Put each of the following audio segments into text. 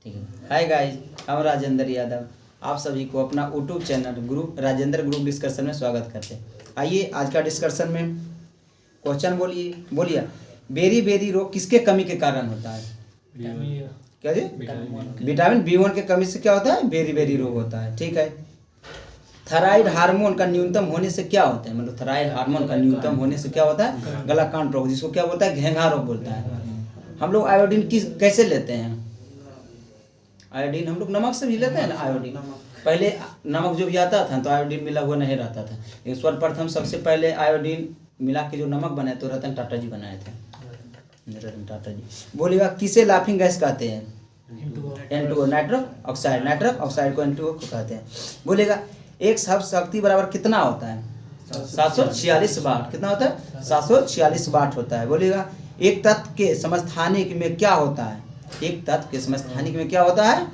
ठीक है। Hi guys, हम राजेंद्र यादव आप सभी को अपना YouTube channel group Rajendra group discussion में स्वागत करते हैं। आइए आज का डिस्कशन में क्वेश्चन बोलिए बेरी बेरी रोग किसके कमी के कारण होता है? क्या जी? विटामिन B1 के कमी से क्या होता है? बेरी बेरी रोग होता है। ठीक है। थायराइड हार्मोन का न्यूनतम होने से क्या होता है? मतलब थायराइड हार्मोन का न्यूनतम होने से क्या होता है? गलाकांट रोग, जिसको क्या बोलता है? घेंघा रोग बोलता है। हम लोग आयोडीन कैसे लेते हैं? आयोडीन हम लोग नमक से भी लेते हैं ना। आयोडीन पहले नमक जो भी आता था तो आयोडीन मिला हुआ नहीं रहता था। सर्वप्रथम सबसे पहले आयोडीन मिला के जो नमक बनाए तो रतन टाटा जी बनाए थे। रतन टाटा जी। बोलिएगा किसे लाफिंग गैस कहते हैं? N2O, नाइट्रस ऑक्साइड को N2O को कहते हैं। बोलिएगा एक शक्ति बराबर कितना होता है? 746 वाट। कितना होता है? 746 वाट होता है। बोलिएगा एक तत्व के समस्थानिक में क्या होता है? एक तत्व के समस्थानिक में क्या होता है?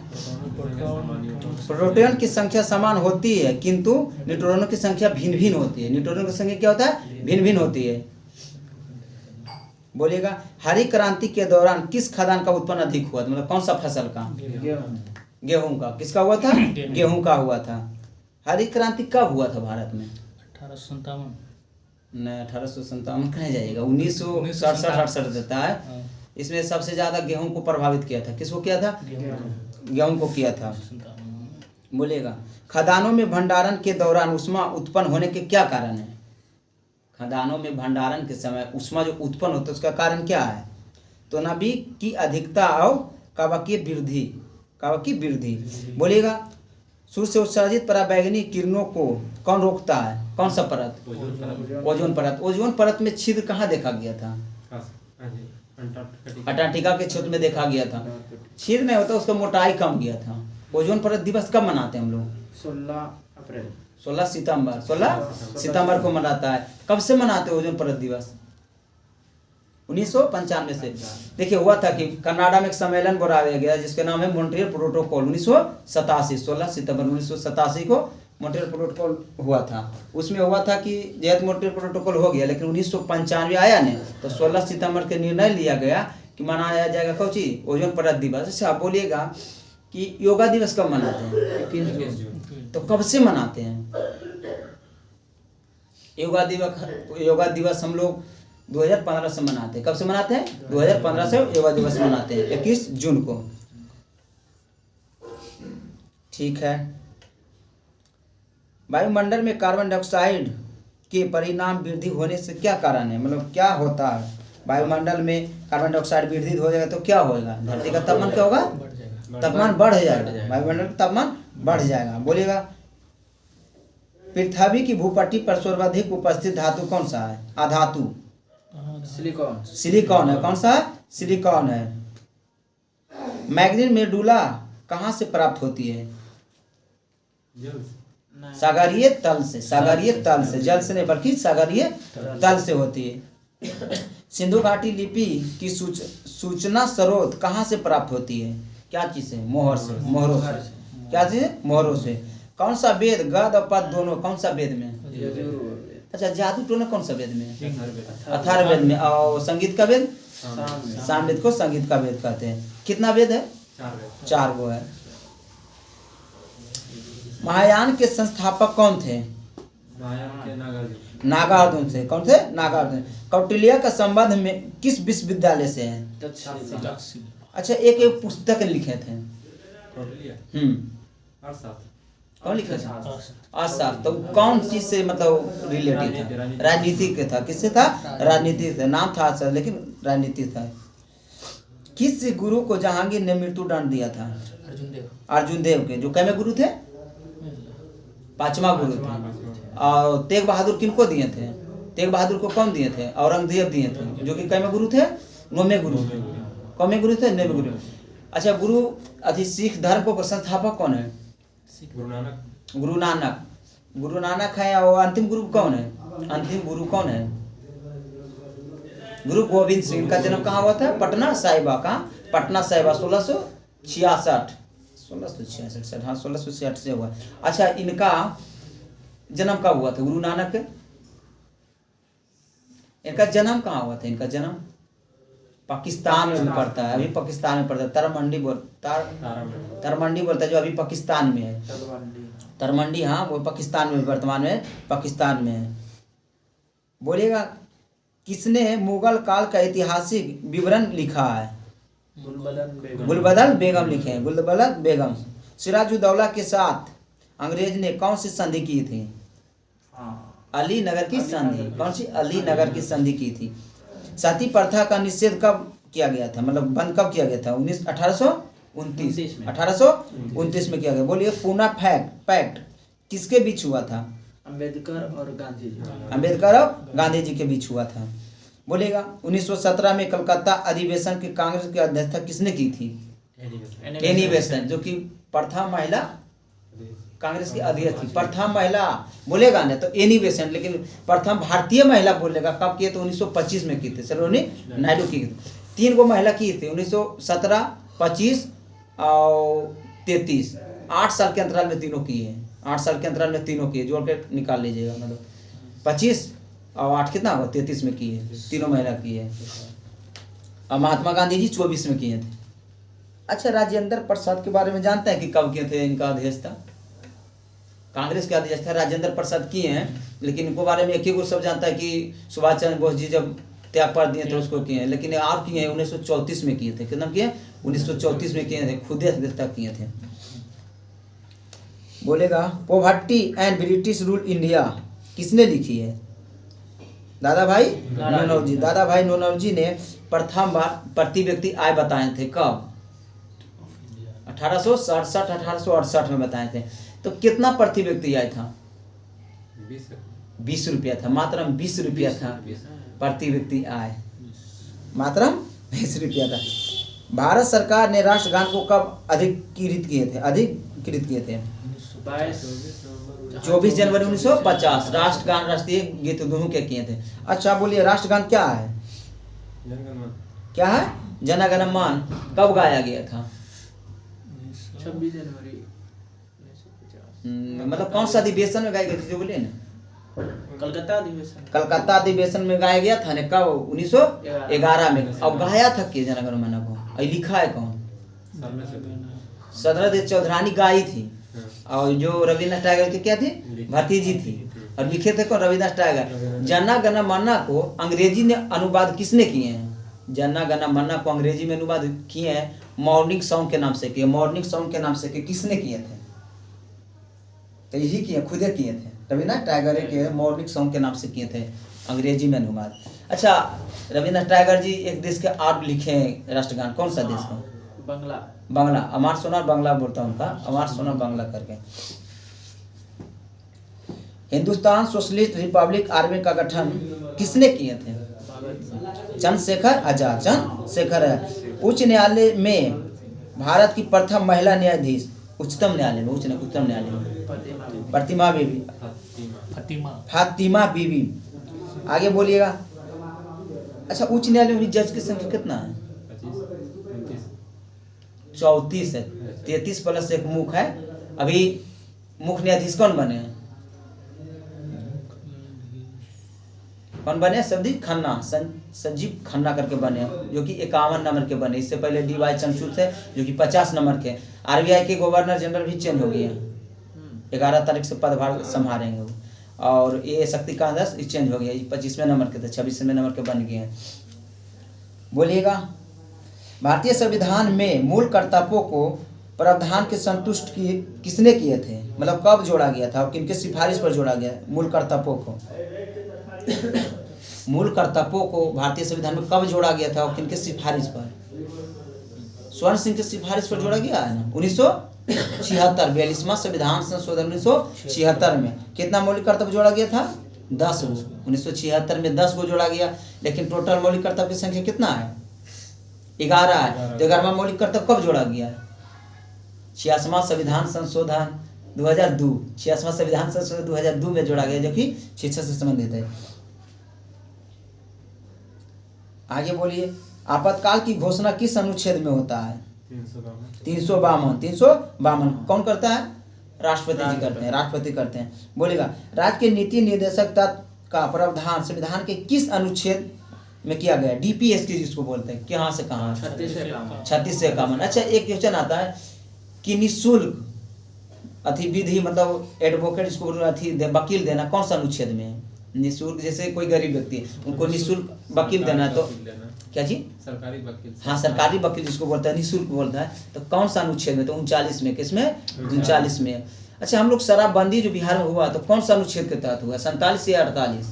प्रोटॉन की संख्या समान होती है किंतु न्यूट्रॉनों की संख्या भिन्न भिन्न होती है। न्यूट्रॉनों की संख्या क्या होता है? भिन्न भिन्न होती है। बोलिएगा हरित क्रांति के दौरान किस खाद्यान्न का उत्पन्न अधिक हुआ था? मतलब कौन सा फसल का? गेहूं का। किसका हुआ था? गेहूं का हुआ था। हरित क्रांति कब हुआ था भारत में? 1857 नहीं, 1857 कहीं जाइएगा, 1967 देता है। इसमें सबसे ज्यादा गेहूं को प्रभावित किया था। किसको किया था? गेहूं को किया था। बोलिएगा खदानों में भंडारण के दौरान ऊष्मा उत्पन्न होने के क्या कारण है? खदानों में भंडारण के समय ऊष्मा जो उत्पन्न होता है उसका कारण क्या है? तो नाभिक की अधिकता और कवकीय वृद्धि। बोलिएगा सूर्य से उत्सर्जित पराबैंगनी किरणों को कौन रोकता है? कौन सा परत? ओजोन परत। ओजोन परत में छिद्र कहाँ देखा गया था? अंटार्कटिका के क्षेत्र में देखा गया था। छिद्र नहीं होता, उसका मोटाई कम गया था। ओजोन परत दिवस कब मनाते हैं हम लोग? 16 सितंबर को मनाता है। कब से मनाते हैं ओजोन परत दिवस? 1995 से। देखिए हुआ था कि कनाडा में एक सम्मेलन बुलाया गया जिसके नाम है मॉन्ट्रियल प्रोटोकॉल। 1987 16 सितंबर 1987 को मॉन्ट्रियल प्रोटोकॉल हुआ था। उसमें हुआ था कि जैसे मॉन्ट्रियल प्रोटोकॉल हो गया लेकिन 1995 आया नहीं तो 16 सितंबर के निर्णय लिया गया कि मनाया जाएगा कौची? ओजोन परत दिवस। अच्छा आप बोलिएगा कि योगा दिवस कब मनाते हैं? 21 जून। तो कब से मनाते हैं योगा दिवस? हम लोग 2015 से मनाते हैं। कब से मनाते हैं? 2015 से योगा दिवस मनाते हैं 21 जून को। ठीक है। वायुमंडल में कार्बन डाइऑक्साइड के परिणाम वृद्धि होने से क्या कारण है? मतलब क्या होता है? वायुमंडल में कार्बन डाइऑक्साइड वृद्धि हो जाएगा तो क्या होगा? धरती का तापमान क्या होगा? तापमान बढ़ जाएगा। वायुमंडल का तापमान बढ़ जाएगा। बोलिएगा पृथ्वी की भूपट्टी पर सर्वाधिक उपस्थित धातु कौन सा है? अधातु सिलिकॉन है। कौन सा? सिलिकॉन है। मैग्नीज मेडुला कहाँ से प्राप्त होती है? सागरीय तल से। जल से नहीं बल्कि सागरीय तल से होती है। सिंधु घाटी लिपि की सूचना स्रोत कहाँ से प्राप्त होती है? क्या चीज से? मोहरों से। क्या चीज? मोहरों से। कौन सा वेद गद और पद दोनों कौन सा वेद में? अच्छा जादू टोना कौन सा वेद में? अथर्ववेद में। और संगीत का वेद? सामवेद को संगीत का वेद कहते हैं। कितना वेद है? 4 गो है। महायान के संस्थापक कौन थे? नागार्जुन से। कौन थे? नागार्जुन। कौटिल्य का संबंध में किस विश्वविद्यालय से है? अच्छा एक पुस्तक लिखे थे। कौन लिखा था? अर्थशास्त्र। तो कौन चीज से मतलब रिलेटेड था? राजनीति के था। किससे था? राजनीति से। नाम था अर्थशास्त्र लेकिन राजनीति था। किस गुरु को जहांगीर ने मृत्यु दंड दिया था? अर्जुन देव के। जो कैमे गुरु थे? 5वां गुरु थे। और तेग बहादुर किनको दिए थे? तेग बहादुर को कौन दिए थे? औरंगजेब दिए थे। जो कि कैमे गुरु थे? 9वें गुरु थे। कौमे गुरु थे? 9वें गुरु। अच्छा गुरु सिख धर्म को संस्थापक कौन है? गुरु नानक है। और अंतिम गुरु कौन है? गुरु गोविंद सिंह। इनका जन्म कहाँ हुआ था? पटना साहिबा। कहाँ? पटना साहिबा। 1666 हाँ 1666 से हुआ। अच्छा इनका जन्म कब हुआ था? गुरु नानक इनका जन्म कहाँ हुआ था? इनका जन्म पाकिस्तान में भी पड़ता है, अभी पाकिस्तान में पड़ता है। तरमंडी बोलता है जो अभी पाकिस्तान में है। तरमंडी, हाँ, वो पाकिस्तान में, वर्तमान में पाकिस्तान में है। बोलिएगा किसने मुगल काल का ऐतिहासिक विवरण लिखा है? गुलबदन बेगम लिखे हैं, गुलबदन बेगम। सिराजुद्दौला के साथ अंग्रेज ने कौन सी संधि की थी? अली नगर की संधि। कौन सी? अली नगर की संधि की थी। सती प्रथा का निषेध कब किया गया था, मतलब बंद कब किया गया था? 1829 में किया गया। बोलिए पूना पैक्ट किसके बीच हुआ था? अंबेडकर और गांधी जी के बीच हुआ था। बोलिएगा 1917 में कलकत्ता अधिवेशन की कांग्रेस की अध्यक्षता किसने की थी? एनी बेसेंट, जो कि प्रथम महिला कांग्रेस की अध्यक्ष थी। प्रथम महिला बोलेगा ना तो एनी बेसेंट, लेकिन प्रथम भारतीय महिला बोलेगा कब किए? तो 1925 में की थी, सरोजिनी नायडू की थी। 3 गो महिला की थी, 1917, 25 और 33। 8 साल के अंतराल में तीनों की है। 8 साल के अंतराल में तीनों की है, जोड़ के निकाल लीजिएगा। मतलब 25 और 8 कितना होगा? 33 में की है, तीनों महिला की है। और महात्मा गांधी जी 24 में किए थे। अच्छा, राजेंद्र प्रसाद के बारे में जानते हैं कि कब किए थे इनका अध्यक्षता? कांग्रेस के अध्यक्ष राजेंद्र प्रसाद किए हैं, लेकिन इनको बारे में एक ही को सब जानता है कि सुभाष चंद्र बोस जी जब त्याग पर दिए थे उसको किए हैं, लेकिन आप किए हैं 1934 में किए थे। कितना किए? 1934 में किए थे, खुद अध्यक्षता किए थे। बोलेगा poverty and British rule India किसने लिखी है? दादा भाई नौरोजी। दादा भाई नौरोजी ने प्रथम बार प्रति व्यक्ति आय बताए थे कब? 1867 1868 में बताए थे। तो कितना प्रति व्यक्ति आय था? 20 रुपया था, मात्र 20 रुपया था प्रति व्यक्ति आय, मात्र 20 रुपया था। भारत सरकार ने राष्ट्रगान को कब अधिकृत किए थे? 24 जनवरी 1950 राष्ट्रगान, राष्ट्रीय गीत दोनों के किए थे। अच्छा, बोलिए राष्ट्रगान क्या है? क्या है? जन गण मन कब गाया गया था? 26 जनवरी। मतलब कौन सा अधिवेशन में गाया गया था? जो बोलिए ना, कलकत्ता अधिवेशन में गाया गया था ना, कब? 1911 में। अब गाया था कि जन गण मन को लिखा है कौन? सदरदेव चौधरानी गाई थी, और जो रविन्द्रनाथ टैगोर की क्या थी? भतीजी थी, और लिखे थे कौन? रविन्द्रनाथ टैगोर। जना गण मना को अंग्रेजी में अनुवाद किसने किए हैं? जना गण मना को अंग्रेजी में अनुवाद किए हैं मॉर्निंग सॉन्ग के नाम से किए। मॉर्निंग सॉन्ग के नाम से किसने किए थे? तो यही किए, खुदे किए थे। रविन्द्रनाथ टैगोर के मॉर्निंग सॉन्ग के नाम से किए थे अंग्रेजी में अनुवाद। अच्छा, रविन्द्रनाथ टैगोर जी एक देश के आर्ट लिखे हैं राष्ट्रगान, कौन सा देश का? बांग्ला। अमार सोनार बांग्ला बोलता हूँ उनका, अमार सोनार बांग्ला करके। हिंदुस्तान सोशलिस्ट रिपब्लिक आर्मी का गठन किसने किए थे? चंद्रशेखर आजाद। चंद्रशेखर है। उच्च न्यायालय में भारत की प्रथम महिला न्यायाधीश, उच्चतम न्यायालय में फातिमा बीबी। आगे बोलिएगा। अच्छा, उच्च न्यायालय में जज की संख्या कितना है? 34 है। 33 प्लस 1 मुख है। अभी मुख्य न्यायाधीश कौन बने हैं? कौन बने? संजीव खन्ना करके बने, जो कि 51 नंबर के बने। इससे पहले DY चंद्रचूड़ थे, जो कि 50 नंबर के। RBI के गवर्नर जनरल भी चेंज हो गए हैं, 11 तारीख से पदभार संभालेंगे वो। और ये शक्तिकांत दास चेंज हो गया, 25वें नंबर के थे, 26वें नंबर के बन गए हैं। बोलिएगा भारतीय संविधान में मूल कर्तव्यों को प्रावधान के संतुष्ट किसने किए थे? मतलब कब जोड़ा गया था और किनके सिफारिश पर जोड़ा गया? मूल कर्तव्यों को भारतीय संविधान में कब जोड़ा गया था और किनके सिफारिश पर? स्वर्ण सिंह के सिफारिश पर जोड़ा गया है ना, 1976 42वां संविधान संशोधन 1976 में। कितना मौलिक कर्तव्य जोड़ा गया था? 10 गो। 1976 में 10 गो जोड़ा गया, लेकिन टोटल मौलिक कर्तव्य की संख्या कितना है? 11 है। तो 11वां मौलिक कर्तव्य कब जोड़ा गया है? 86वां संविधान संशोधन 2002, 86वां संविधान संशोधन 2002 में जोड़ा गया, जो कि शिक्षा से संबंधित है। आगे बोलिए आपातकाल की घोषणा किस अनुच्छेद में होता है? 352। कौन करता है? राष्ट्रपति जी करते हैं। बोलेगा राज्य के नीति निर्देशक तत्व का प्रावधान संविधान के किस अनुच्छेद में किया गया। DPSK जिसको बोलते हैं, कहाँ से कहाँ? 36 से 51। 36 से 51। अच्छा, एक क्वेश्चन आता है कि निःशुल्क अथी विधि मतलब एडवोकेट जिसको बोलते हैं अथी वकील देना कौन सा अनुच्छेद में है? निःशुल्क, जैसे कोई गरीब व्यक्ति है उनको निःशुल्क वकील देना है तो क्या जी? सरकारी वकील। हाँ, सरकारी वकील जिसको बोलता है निःशुल्क बोलता है, तो कौन सा अनुच्छेद में? तो 39 में। किसमें? 39 में। अच्छा, हम लोग शराबबंदी जो बिहार में हुआ तो कौन सा अनुच्छेद के तहत हुआ? 47 या 48?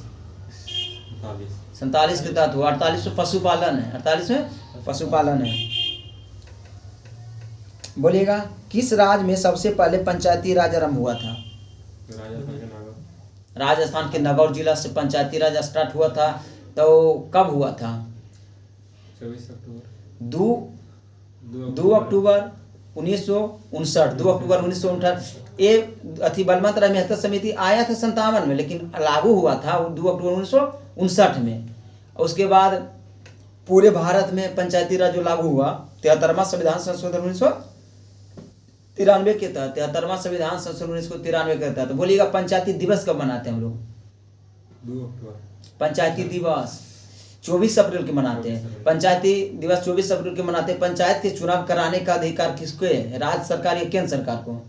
47 के तहत हुआ। 48 में पशुपालन है। 48 में पशुपालन है। बोलिएगा किस राज्य में सबसे पहले पंचायती राज आरंभ हुआ था? राजस्थान के नगौर जिला से पंचायती राज स्टार्ट हुआ था। तो कब हुआ था? 24 अक्टूबर। 2 अक्टूबर 1959। 2 अक्टूबर 1959। ये अथी बलवंत राय मेहता समिति आया था 57 में, लेकिन लागू हुआ था 2 अक्टूबर 1959 में। उसके बाद पूरे भारत में पंचायती राज जो लागू हुआ 73वां संविधान संशोधन 1993 के तहत। 73वां संविधान संशोधन 1993 के तहत। बोलिएगा पंचायती दिवस कब मनाते हैं हम लोग? 2 अक्टूबर। पंचायती दिवस 24 अप्रैल के मनाते हैं। पंचायती दिवस 24 अप्रैल के मनाते हैं। पंचायत के चुनाव कराने का अधिकार किसको है? राज्य सरकार या केंद्र सरकार को?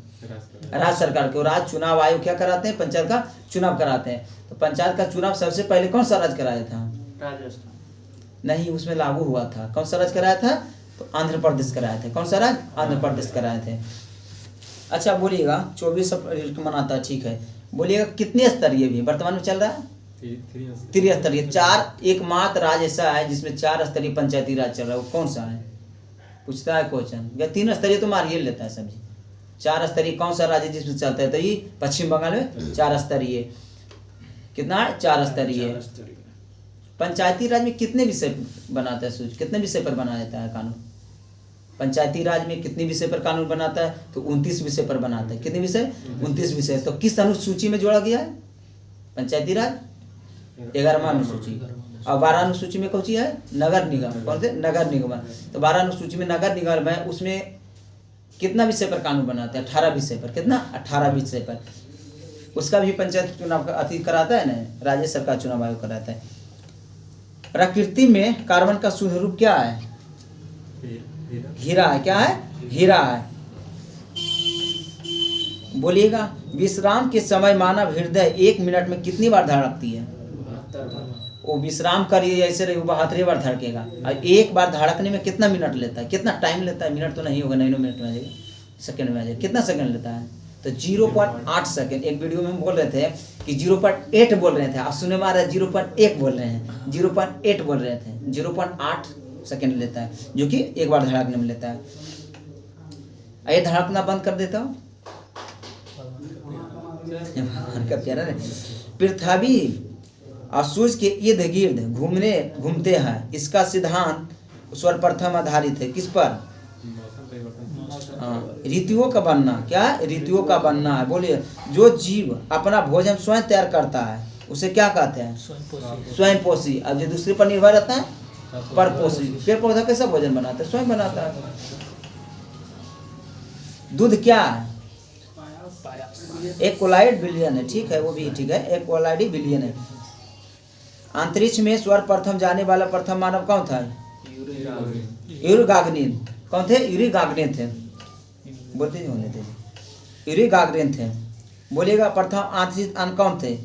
राज्य सरकार को। राज्य चुनाव आयोग क्या कराते हैं? पंचायत का चुनाव कराते हैं। तो पंचायत का चुनाव सबसे पहले कौन सा राज्य कराया था? राजस्थान। नहीं, उसमें लागू हुआ था। कौन सा राज्य कराया था? तो आंध्र प्रदेश कराए थे। कौन सा राज्य? आंध्र प्रदेश कराए थे। अच्छा, बोलिएगा 24 अप्रैल को मनाता है, ठीक है। बोलिएगा कितने स्तरीय भी वर्तमान में चल रहा है? त्रिस्तरीय। 4 एकमात्र राज्य ऐसा है जिसमें 4 स्तरीय पंचायती राज चल रहा है, वो कौन सा है? पूछता है क्वेश्चन। या 3 स्तरीय तो मारिए लेता है सब्जी। 4 स्तरीय कौन सा राज्य जिसमें चलता है? तो ये पश्चिम बंगाल में 4 स्तरीय। कितना है? 4 स्तरीय। पंचायती राज में कितने विषय बनाता है सूच? कितने विषय पर बना देता है कानून? पंचायती राज में कितने विषय पर कानून बनाता है? तो 29 विषय पर बनाता है। कितने विषय? 29 विषय। तो किस अनुसूची में जोड़ा गया है पंचायती राज? 11वां अनुसूची। और 12 अनुसूची में कौन सी है? नगर निगम। कौन से? नगर निगम। तो 12 अनुसूची में नगर निगम है, उसमें कितना विषय पर कानून बनाते हैं? 18 विषय पर। कितना? 18 विषय पर। उसका भी पंचायत चुनाव अति कराता है ना, राज्य सरकार चुनाव आयोग कराता है। प्रकृति में कार्बन का शुद्ध रूप क्या है? हीरा है। क्या है? हीरा है। बोलिएगा विश्राम के समय मानव हृदय 1 मिनट में कितनी बार धड़कती है? वो विश्राम करिए ऐसे रही 72 बार धड़केगा। और एक बार धड़कने में कितना मिनट लेता है? कितना टाइम लेता है? मिनट तो नहीं होगा, 9 मिनट में आ जाएगा, सेकंड में आ जाएगा। कितना सेकंड लेता है? तो 0.8 सेकंड। एक वीडियो में हम बोल रहे थे कि 0.8 बोल रहे थे, आप सुनने में आ रहा है 0.1 बोल रहे हैं। 0.8 बोल रहे थे। 0.8 सेकंड लेता है, जो कि एक बार धड़कने में लेता है। आइए धड़कना बंद कर देता हूँ। प्यारा है। पृथ्वी और सूर्य के इर्द गिर्द घूमते हैं, इसका सिद्धांत सर्वप्रथम आधारित है किस पर? ऋतुओं का बनना। क्या है? ऋतुओं का बनना है। बोलिए जो जीव अपना भोजन स्वयं तैयार करता है उसे क्या कहते हैं? स्वयं पोषी। अब जो दूसरे पर निर्भर रहता है परपोषी। पेड़ पौधा कैसा भोजन बनाता है? स्वयं बनाता है। दूध क्या है? एक कोलाइड बिलियन है, ठीक है, वो भी ठीक है, एक कोलाइड बिलियन है। अंतरिक्ष में सर्वप्रथम जाने वाला प्रथम मानव कौन था? Yuri Gagarin. कौन थे? यूरी गागरिन थे। बोलते नहीं होने थे। यूरी गागरिन थे। बोलिएगा प्रथम आंतरिक यान कौन थे?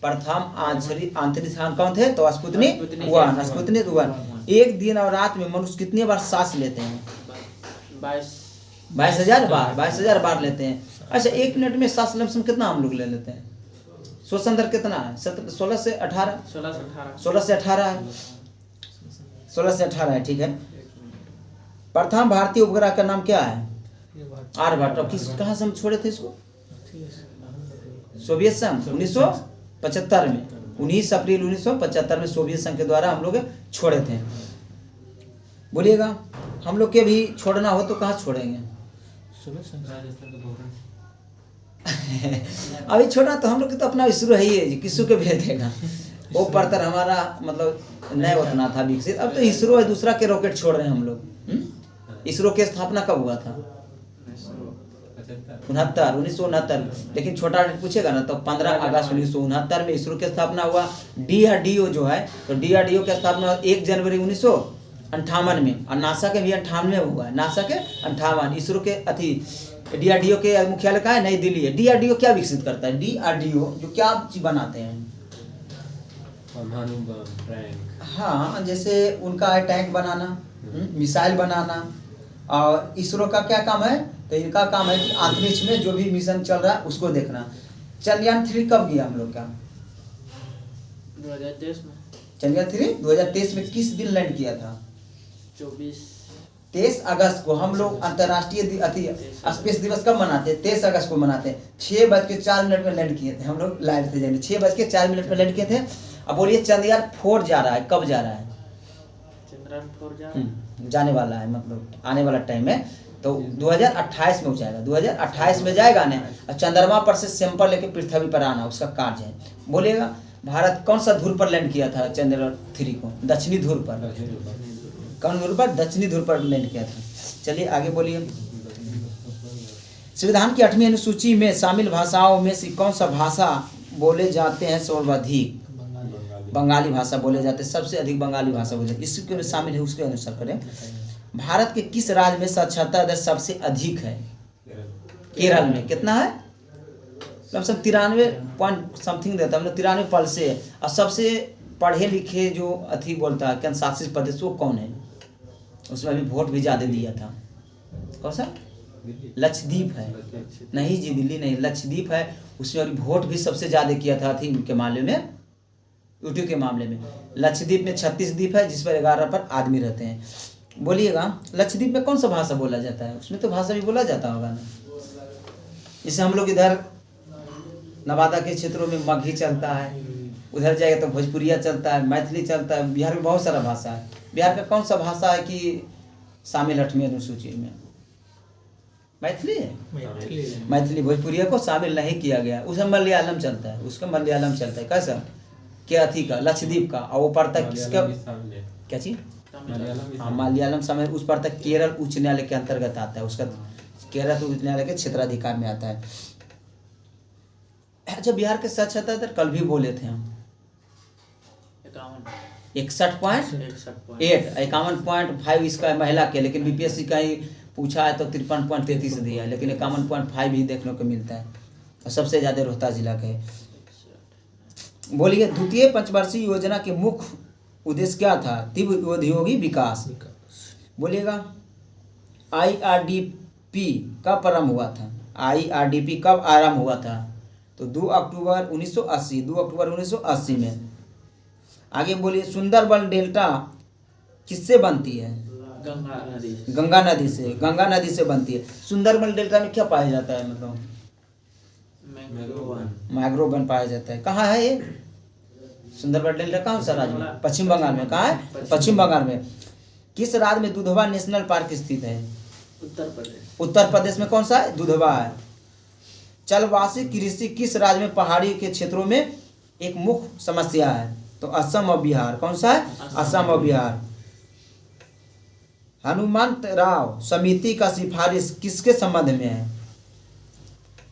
प्रथम आंतरिक यान कौन थे? तो स्पुतनिक 1। स्पुतनिक 1। एक दिन और रात में मनुष्य कितनी बार सांस लेते हैं? 22,000 बार। 22,000 बार लेते हैं। अच्छा, 1 मिनट में सांस लमसम कितना हम लोग ले लेते हैं? श्वसन दर कितना है? 16 से 18। 16 से 18 है। 16 से 18 है, ठीक है। प्रथम भारतीय उपग्रह का नाम क्या है? आर्यभट्ट। और किस कहाँ से हम छोड़े थे इसको? सोवियत संघ 1975 में। 19 अप्रैल 1975 में सोवियत संघ के द्वारा हम लोग छोड़े थे। बोलिएगा हम लोग के भी छोड़ना हो तो कहाँ छोड़ेंगे? अभी छोड़ा तो हम लोग तो अपना इसरो है ही, किसू के भेज देगा। वो पढ़कर हमारा मतलब नहीं उतना था विकसित। अब तो इसरो है, दूसरा के रॉकेट छोड़ रहे हैं हम लोग। इसरो की स्थापना कब हुआ था? उनहत्तर 1969। लेकिन छोटा पूछेगा ना तो 15 अगस्त 1969 में इसरो की स्थापना हुआ। DRDO जो है तो DRDO की स्थापना 1 जनवरी 1958 में, और नासा के भी 58 में हुआ है। नासा के 58, इसरो के DRDO के मुख्यालय कहाँ है? नई दिल्ली है। DRDO क्या विकसित करता है? DRDO जो क्या चीज बनाते हैं? परमाणु बम, टैंक। हाँ, जैसे उनका है टैंक बनाना, मिसाइल बनाना। और इसरो का क्या काम है? तो इनका काम है कि अंतरिक्ष में जो भी मिशन चल रहा है उसको देखना। चंद्रयान 3 कब गया हम लोग का? 2023 में। चंद्रयान 3 2023 में किस दिन लैंड किया था? 23 अगस्त को। हम लोग अंतर्राष्ट्रीय स्पेस दिवस कब मनाते हैं? 23 अगस्त को मनाते हैं। 6:04 में लैंड किए थे हम लोग, लाइव थे जाने 6:04 में लैंड किए थे। अब बोलिए चंद्रयान 4 जा रहा है, कब जा रहा है? चंद्रयान 4 जा रहा है। जाने वाला है, मतलब आने वाला टाइम है। तो 2028 में हो जाएगा, 2028 में जाएगा ना। और चंद्रमा पर से सैंपल लेके पृथ्वी पर आना उसका कार्य है। बोलिएगा भारत कौन सा ध्रुव पर लैंड किया था चंद्रयान 3 को? दक्षिणी ध्रुव पर। कौन ध्रुव पर? दक्षिणी ध्रुव पर लैंड किया था। चलिए आगे बोलिए। संविधान की 8वीं अनुसूची में शामिल भाषाओं में से कौन सा भाषा बोले जाते हैं सर्वाधिक? बंगाली भाषा बोले जाते हैं, सबसे अधिक बंगाली भाषा बोले जाते हैं। इसके में शामिल है, उसके अनुसार करें। भारत के किस राज्य में साक्षरता दर सबसे अधिक है? केरल में। कितना है? लगभग 93 पॉइंट समथिंग देता है, मतलब 93% से। और सबसे पढ़े लिखे जो बोलता है केंद्र शासित प्रदेश वो कौन है? उसमें अभी वोट भी ज़्यादा दिया था। कौन सा? लक्षद्वीप है। नहीं जी, दिल्ली नहीं, लक्षद्वीप है। उसमें अभी वोट भी सबसे ज़्यादा किया था के मामले में, यूटी के मामले में। लक्षद्वीप में 36 द्वीप है जिस पर 11 पर आदमी रहते हैं। बोलिएगा लक्षद्वीप में कौन सा भाषा बोला जाता है? उसमें तो भाषा भी बोला जाता होगा ना। जैसे हम लोग इधर नवादा के क्षेत्रों में मगही चलता है, उधर जाएगा तो भोजपुरिया चलता है, मैथिली चलता है। बिहार में बहुत सारा भाषा है। बिहार का कौन सा भाषा है कि शामिल 8वीं अनुसूची में? मैथिली है। मैथिली भोजपुरिया को शामिल नहीं किया गया। उसमें मलयालम चलता है, उसका मलयालम चलता है। कैसा? क्या का? लक्षद्वीप का। और वो पड़ता है किसका? क्या चीज? हाँ, मलयालम समय उस पर तक केरल उच्च न्यायालय के अंतर्गत आता है। उसका केरल उच्च न्यायालय के क्षेत्राधिकार में आता है। अच्छा, बिहार के साक्षरता दर कल भी बोले थे हम 61.8, 51.5 इसका महिला के। लेकिन बीपीएससी का ही पूछा है तो 53.33 दिया है, लेकिन 51.5 ही देखने को मिलता है। और सबसे ज्यादा रोहतास जिला का है। बोलिए द्वितीय पंचवर्षीय योजना के मुख्य उद्देश्य क्या था? तीव्र औद्योगिक विकास। बोलिएगा IRDP कब प्रारंभ हुआ था? IRDP कब आरंभ हुआ था? तो 2 अक्टूबर 1980, 2 अक्टूबर 1980 में। आगे बोलिए सुंदरबन डेल्टा किससे बनती है? गंगा नदी से बनती है। सुंदरबन डेल्टा में क्या पाया जाता है? मतलब मैंग्रोव पाया जाता है। कहाँ है ये सुंदरबन डेल्टा? कौन सा राज्य में? पश्चिम बंगाल में। कहाँ है? पश्चिम बंगाल में। किस राज्य में दुधवा नेशनल पार्क स्थित है? उत्तर प्रदेश में। कौन सा है? दुधवा है। जलवासी कृषि किस राज्य में पहाड़ी के क्षेत्रों में एक मुख्य समस्या है? तो असम और बिहार। कौन सा है? असम और बिहार। हनुमंतराव समिति का सिफारिश किसके संबंध में है?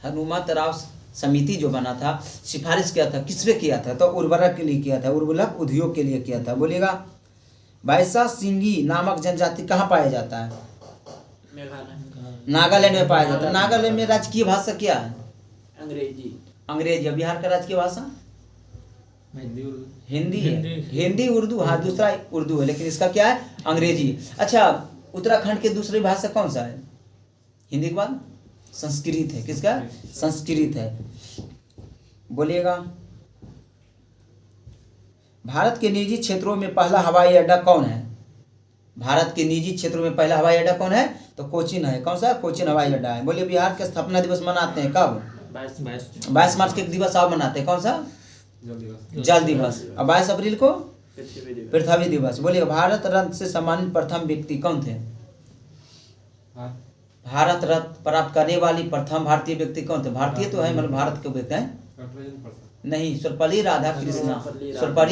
हनुमंतराव समिति जो बना था, सिफारिश किया था, किस पे किया था? तो उर्वरक के लिए किया था, उर्वरक उद्योग के लिए किया था। बोलिएगा बैसा सिंगी नामक जनजाति कहाँ पाया जाता है? नागालैंड में पाया जाता है। नागालैंड में राजकीय भाषा क्या है? अंग्रेजी। बिहार का राजकीय भाषा हिंदी है। हिंदी उर्दू, हाँ दूसरा उर्दू है, लेकिन इसका क्या है? अंग्रेजी। अच्छा, उत्तराखंड की दूसरी भाषा कौन सा है? हिंदी के बाद संस्कृत है। किसका? संस्कृत है। बोलिएगा भारत के निजी क्षेत्रों में पहला हवाई अड्डा कौन है? भारत के निजी क्षेत्रों में पहला हवाई अड्डा कौन है? तो कोचीन है। कौन सा? कोचीन हवाई अड्डा है। बोलिए बिहार के स्थापना दिवस मनाते हैं कब? 22 मार्च के एक दिवस और मनाते हैं। कौन सा? जल दिवस। और 22 अप्रैल को पृथ्वी दिवस। बोलिए भारत रत्न से सम्मानित प्रथम व्यक्ति कौन थे? भारत रत्न प्राप्त करने वाली प्रथम भारतीय व्यक्ति कौन थे? भारतीय तो है, मतलब भारत के व्यक्ति हैं। नहीं, सर्वपल्ली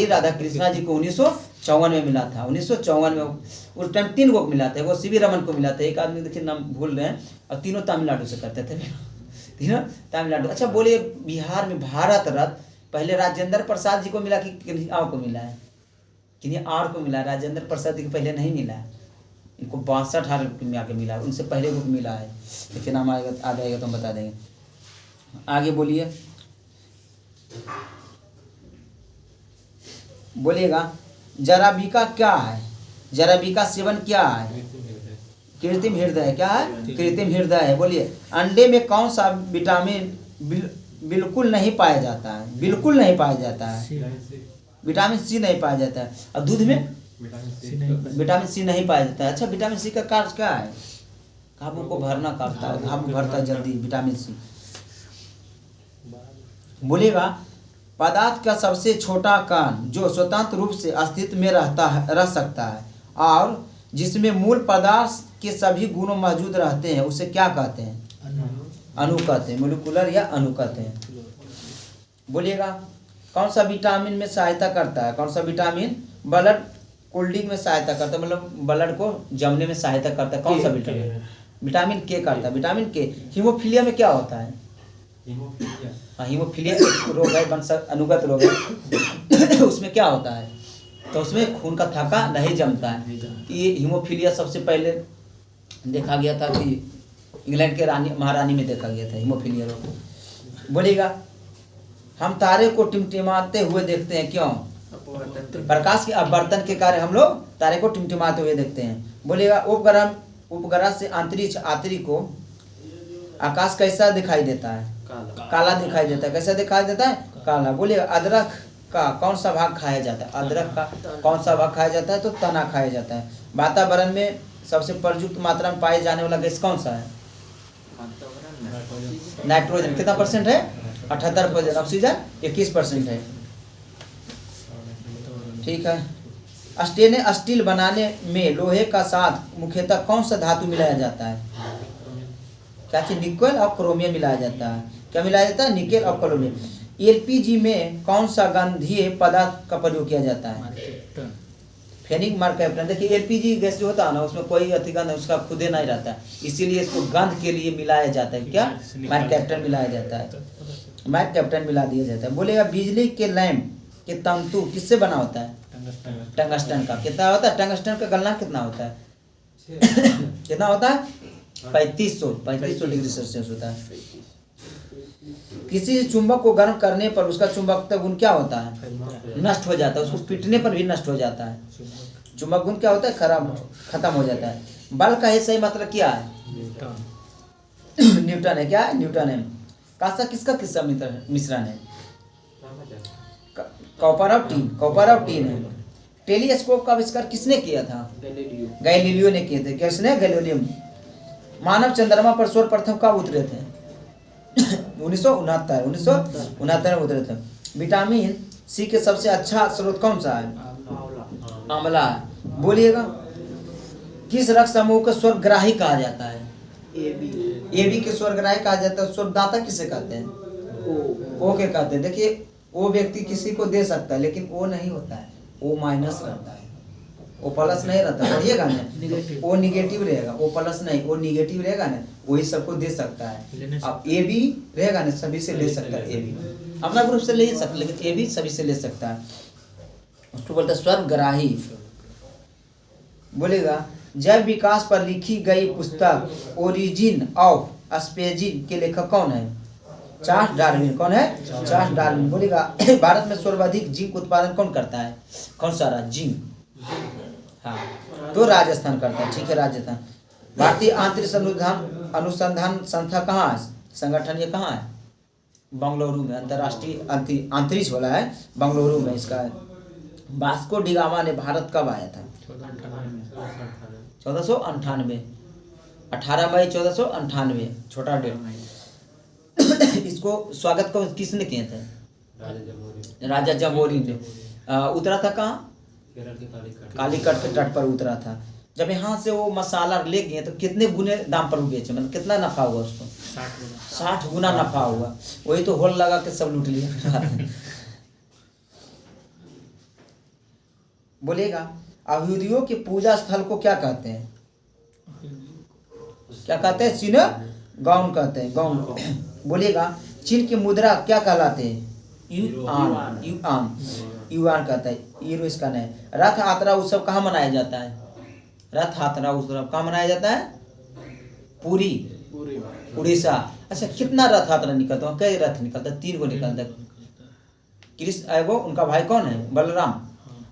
राधाकृष्णन जी को 54 में मिला था, 1954 में। उस टाइम 3 को मिला था, वो सीवी रमन को मिला था, एक आदमी देखिए नाम भूल रहे हैं, और तीनों तमिलनाडु से करते थे, तीनों तमिलनाडु। अच्छा बोलिए, बिहार में भारत रत्न पहले राजेंद्र प्रसाद जी को मिला कि किन्हीं और को मिला है? किन्हीं और को मिला है, राजेंद्र प्रसाद जी को पहले नहीं मिला है। इनको 62 में आके मिला है, उनसे पहले को मिला है। लेकिन नाम आ जाएगा तो हम बता देंगे। आगे बोलिए, बोलिएगा जराबीका क्या है? जराबीका सेवन क्या है? कृत्रिम हृदय। क्या है? कृत्रिम हृदय है। बोलिए, अंडे में कौन सा विटामिन बिल्कुल नहीं पाया जाता है? बिल्कुल नहीं पाया जाता है, विटामिन सी नहीं पाया जाता है। और दूध में विटामिन सी नहीं पाया जाता है। अच्छा, विटामिन सी का कार्य क्या है? घावों को भरना करता है, घाव भरता है जल्दी विटामिन सी। बोलिएगा, पदार्थ का सबसे छोटा कण जो स्वतंत्र रूप से अस्तित्व में रह सकता है और जिसमें मूल पदार्थ के सभी गुण मौजूद रहते हैं, उसे क्या कहते हैं? अणु कहते हैं, मोलिकुलर या अणु कहते हैं। बोलिएगा, कौन सा विटामिन में सहायता करता है? कौन सा विटामिन ब्लड कोल्डिंग में सहायता करता है, मतलब ब्लड को जमने में सहायता करता है? कौन सा विटामिन? विटामिन के करता है। विटामिन के। हीमोफीलिया में क्या होता है? हाँ, हीमोफीलिया एक रोग है, वंशज अनुगत रोग है। उसमें क्या होता है? तो उसमें खून का थक्का नहीं जमता है। ये हीमोफीलिया सबसे पहले देखा गया था कि इंग्लैंड के रानी महारानी में देखा गया था हीमोफीलिया रोग। बोलिएगा, हम तारे को टिमटिमाते हुए देखते हैं, क्यों? प्रकाश के अपवर्तन के कार्य हम लोग तारे को टिमटिमाते हुए देखते हैं। बोलिएगा, उपग्रह से अंतरिक्ष आतरी को आकाश कैसा दिखाई देता है? काला दिखाई देता है। कैसा दिखाई देता है? काला। बोलिएगा, अदरक का कौन सा भाग खाया जाता है? अदरक का कौन सा भाग खाया जाता है? तो तना खाया जाता है। वातावरण में सबसे प्रयुक्त मात्रा में पाए जाने वाला गैस कौन सा है? नाइट्रोजन। कितना परसेंट है? 78%। ऑक्सीजन 21% है। ठीक है। स्टेनलेस स्टील बनाने में लोहे का साथ मुख्यतः कौन सा धातु मिलाया जाता है? क्या चीज? निकेल और क्रोमियम मिलाया जाता है। क्या मिलाया जाता है? निकेल और क्रोमियम। एलपीजी में कौन सा गंधीय पदार्थ का प्रयोग किया जाता है? Fennec mercaptan. देखिए, एलपीजी गैस जो होता है ना, उसमें कोई अतिगंध उसका खुदे नहीं रहता है, इसीलिए इसको गंध के लिए मिलाया जाता है। क्या? मरकैप्टन मिलाया जाता है, मरकैप्टन मिला दिया जाता है। बोलेगा, बिजली के लैंप के तंतु किससे बना होता है? टंगस्टन का। कितना होता है? टंगस्टन का गलनांक कितना होता है? कितना होता है? 3500 डिग्री सेल्सियस होता है। किसी चुंबक को गर्म करने पर उसका चुंबकत्व गुण क्या होता है? नष्ट हो जाता है। उसको पीटने पर भी नष्ट हो जाता है। चुंबक गुण क्या होता है? खत्म हो जाता है। बल का सही मतलब क्या है? न्यूटन है। क्या है? न्यूटन है। कासा किसका किस्सा मिश्रण है? कॉपर और टीन है। टेलीस्कोप का आविष्कार किसने किया था? गैलीलियो ने किए थे। किसने? गैलीलियो। मानव चंद्रमा पर सर्वप्रथम कब उतरे थे? 1969 में उतरे थे। विटामिन सी के सबसे अच्छा स्रोत कौन सा है? आंवला है। बोलिएगा, किस रक्त समूह को स्वर्गग्राही कहा जाता है? एबी के स्वर्गग्राही कहा जाता है। स्वर्गदाता किसे कहते हैं? ओ के कहते हैं। देखिए, वो व्यक्ति किसी को दे सकता है, लेकिन वो नहीं होता है, वो माइनस रहता है, वो प्लस नहीं रहता। पढ़िएगा ना, वो निगेटिव रहेगा, वो प्लस नहीं, वो निगेटिव रहेगा ना, वही सबको दे सकता है। अब ए बी रहेगा ना, सभी से ले सकता है। ए बी अपना ग्रुप से ले सकता है, लेकिन ए बी सभी से ले सकता है। उसको बोलते हैं स्वर्गग्राही। बोलेगा, जैव विकास पर लिखी गई पुस्तक ओरिजिन ऑफ स्पीशीज के लेखक कौन है? Charles Darwin. कौन है? Charles Darwin. बोलेगा, भारत में सर्वाधिक जिंक उत्पादन कौन करता है? कौन सा राज्य? जिंक। हाँ, तो राजस्थान करता है। ठीक है, राजस्थान। भारतीय अंतरिक्ष अनुसंधान संस्था कहाँ है? संगठन ये कहाँ है? बंगलुरु में। अंतर्राष्ट्रीय अंतरिक्ष वाला है बंगलुरु में इसका है। वास्को डी गामा ने भारत कब आया था? 1498। 18 मई 1498। छोटा डेट। इसको स्वागत को किसने किए थे? राजा जमोरी ने। उतरा था कहाँ? कालीकट के तट पर उतरा था। जब यहाँ से वो मसाला ले गए तो कितने गुने दाम पर बेचे? मतलब कितना नफा हुआ उसको? 60 गुना नफा हुआ। वही तो होल लगा के सब लूट लिया। बोलिएगा यहूदियों के पूजा स्थल को क्या कहते हैं? क्या कहते हैं? सिनगॉग कहते हैं, गॉग। बोलिएगा चीन की मुद्रा क्या कहलाते हैं? युआन, युआन, युआन कहता है, यूरो इसका नहीं। रथ यात्रा उत्सव कहाँ मनाया जाता है? रथ यात्रा उत्सव कहाँ मनाया जाता है? पुरी, उड़ीसा। अच्छा, कितना रथ यात्रा निकलता है? कई रथ निकलता है? 3 को निकलता है। कृष्ण वो उनका भाई कौन है? बलराम,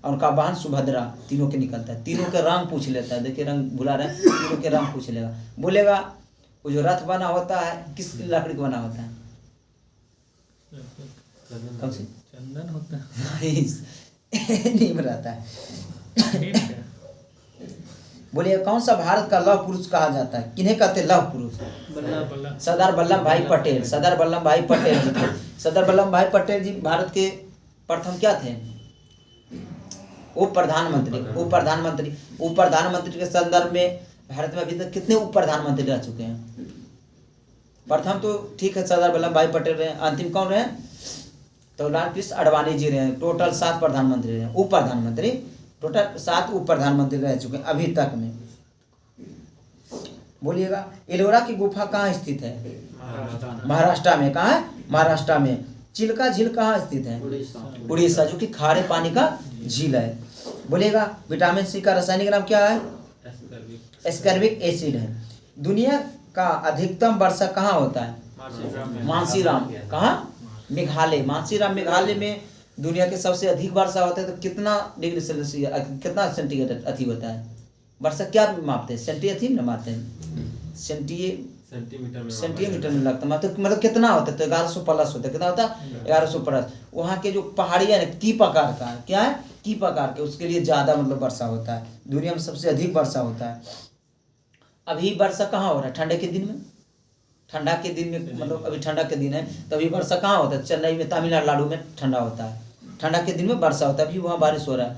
और उनका बहन सुभद्रा, तीनों के निकलता है। तीनों के रंग पूछ लेता है, देखिए रंग भुला रहे हैं, तीनों के रंग पूछ लेगा। बोलेगा वो जो रथ बना होता है किस लकड़ी का बना होता है? कौन सी? चंदन होता है। नीम रहता है। ठीक है। बोलिए कौन सा भारत का लौह पुरुष कहा जाता है? किन्हें कहते हैं लौह पुरुष? बल्ला। सरदार वल्लभ भाई पटेल। सरदार वल्लभ भाई पटेल जी थे। सरदार वल्लभ भाई पटेल जी भारत के प्रथम क्या थे? उप प्रधानमंत्री। उप प्रधानमंत्री के संदर्भ में भारत में अभी तक कितने उप प्रधानमंत्री रह चुके हैं? प्रथम तो ठीक है सरदार वल्लभ भाई पटेल रहे, अंतिम कौन रहे? तो लाल कृष्ण आडवाणी जी रहे। टोटल 7 प्रधानमंत्री रहे, उप प्रधानमंत्री। टोटल 7 उप प्रधानमंत्री रह चुके हैं अभी तक में। बोलिएगा एलोरा की गुफा कहाँ स्थित है? महाराष्ट्र में। कहाँ है? महाराष्ट्र में। चिल्का झील कहाँ स्थित है? उड़ीसा, जो कि खारे पानी का झील है। बोलिएगा विटामिन सी का रासायनिक नाम क्या है? एस्कॉर्बिक एसिड है। दुनिया का अधिकतम वर्षा कहाँ होता है? मानसीराम। कहाँ? मेघालय। मानसीराम मेघालय में दुनिया के सबसे अधिक वर्षा होता है। तो कितना डिग्री सेल्सियस, कितना सेंटीग्रेड अति होता है? वर्षा क्या मापते हैं? सेंटीथी में मापते हैं, सेंटीमीटर में लगता है। मतलब कितना होता है? तो 1100 प्लस होता है। कितना होता है? 1100 प्लस। वहाँ के जो पहाड़ी है की प्रकार का है, क्या है? की प्रकार के, उसके लिए ज़्यादा मतलब वर्षा होता है। दुनिया में सबसे अधिक वर्षा होता है। अभी वर्षा कहाँ हो रहा है? ठंडे के दिन में। ठंडा के दिन में मतलब अभी ठंडा के दिन है, तो अभी वर्षा कहाँ होता है? चेन्नई में, तमिलनाडु में ठंडा होता है। ठंडा के दिन में वर्षा होता है, अभी वहाँ बारिश हो रहा है।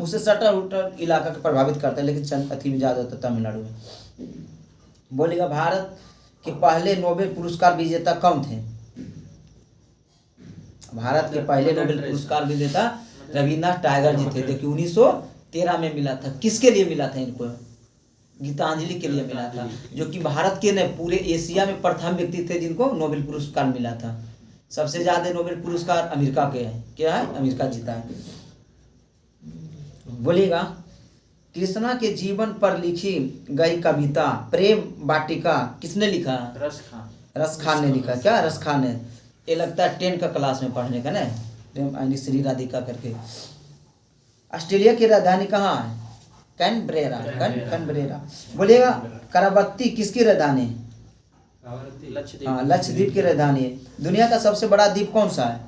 उससे सटर उटर इलाका को प्रभावित करता है, लेकिन अति में ज़्यादा होता है तमिलनाडु में। बोलेगा भारत के पहले नोबेल पुरस्कार विजेता कौन थे? भारत के पहले नोबेल पुरस्कार विजेता रविन्द्रनाथ टैगोर जी थे, जो कि 1913 में मिला था। किसके लिए मिला था इनको? गीतांजलि के लिए मिला था, जो कि भारत के न पूरे एशिया में प्रथम व्यक्ति थे जिनको नोबेल पुरस्कार मिला था। सबसे ज़्यादा नोबेल पुरस्कार अमेरिका के हैं। क्या है? अमेरिका जीता है। बोलेगा कृष्णा के जीवन पर लिखी गई कविता प्रेम वाटिका किसने लिखा? रस खान ने लिखा। क्या? रस खान ने। ये लगता है 10 का क्लास में पढ़ने का ना, प्रेम श्री राधिका करके। ऑस्ट्रेलिया की राजधानी कहाँ है? कैनबेरा। कैनबेरा। बोलिएगा करावती किसकी राजधानी? हाँ, लक्षद्वीप की राजधानी है। दुनिया का सबसे बड़ा द्वीप कौन सा है?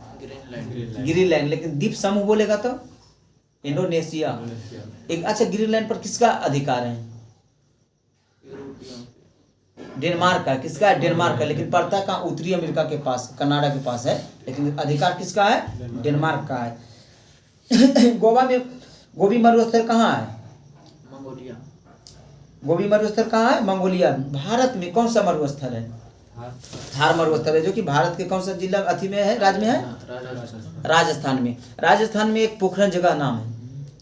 ग्रीनलैंड। लेकिन द्वीप समूह बोलेगा तो इंडोनेशिया। एक अच्छा, ग्रीनलैंड पर किसका अधिकार है? डेनमार्क का। किसका है? डेनमार्क का। लेकिन पड़ता कहाँ? उत्तरी अमेरिका के पास, कनाडा के पास है, लेकिन अधिकार किसका है? डेनमार्क का है। गोवा में गोबी मरुस्थल कहाँ है? गोबी मरुस्थल कहाँ है? मंगोलिया। भारत में कौन सा मरुस्थल है? थार मरुस्थल है, जो कि भारत के कौन सा जिला अथी में है, राज्य में है? राजस्थान में। राजस्थान में एक पोखरण जगह नाम है,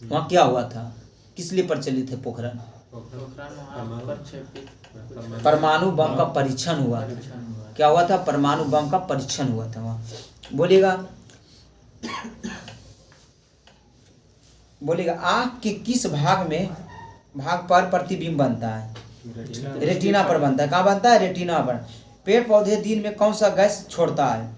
वहाँ क्या हुआ था? किस लिए प्रचलित है पोखरण? परमाणु बम का परीक्षण हुआ था। क्या हुआ था? परमाणु बम का परीक्षण हुआ था वहाँ। बोलेगा आँख के किस भाग पर प्रतिबिंब बनता है? रेटिना पर बनता है। कहाँ बनता है? रेटिना पर। पेड़ पौधे दिन में कौन सा गैस छोड़ता है?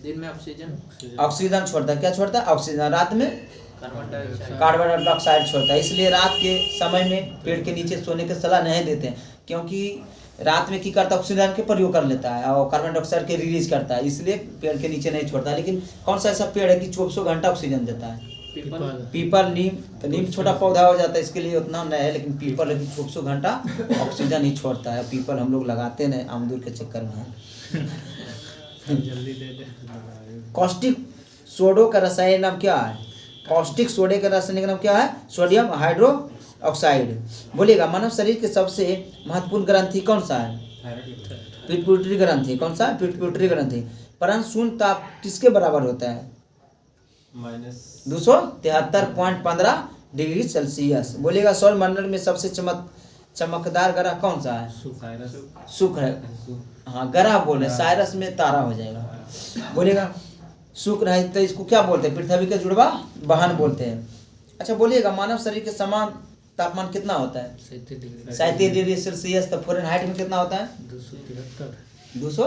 दिन में ऑक्सीजन छोड़ता है। क्या छोड़ता है? ऑक्सीजन। रात में कार्बन डाइऑक्साइड छोड़ता है। इसलिए रात के समय में पेड़ के नीचे सोने की सलाह नहीं देते हैं, क्योंकि रात में क्या करता है? ऑक्सीजन के प्रयोग कर लेता है और कार्बन डाइऑक्साइड के रिलीज करता है, इसलिए पेड़ के नीचे नहीं छोड़ता है। लेकिन कौन सा ऐसा पेड़ है कि 24 घंटा ऑक्सीजन देता है? पीपल, नीम। तो नीम छोटा पौधा हो जाता है, इसके लिए उतना नहीं है, लेकिन पीपल अभी 24 घंटा ऑक्सीजन ही छोड़ता है। पीपल हम लोग लगाते नहीं, आमदूर के चक्कर में। जल्दी दे दे। कॉस्टिक सोडो का रासायनिक नाम क्या है? कॉस्टिक सोडे का रासायनिक नाम क्या है? Sodium hydroxide. बोलिएगा मानव शरीर के सबसे महत्वपूर्ण ग्रंथि कौन सा है? पिट्यूटरी ग्रंथि। कौन सा? पिट्यूटरी ग्रंथि। परंतु शून्य ताप किसके बराबर होता है? Minus 273.15 degree Celsius. बोलिएगा सौर मंडल में सबसे चमकदार ग्रह कौन सा है? साइरस शुक्र है। हाँ ग्रह बोल रहे, साइरस में तारा हो जाएगा। बोलिएगा शुक्र है तो इसको क्या बोलते हैं? पृथ्वी के जुड़वा वाहन बोलते हैं। अच्छा बोलिएगा मानव शरीर के समान तापमान कितना होता है? 37 डिग्री सेल्सियस। तो फ़ारेनहाइट में कितना होता है? 200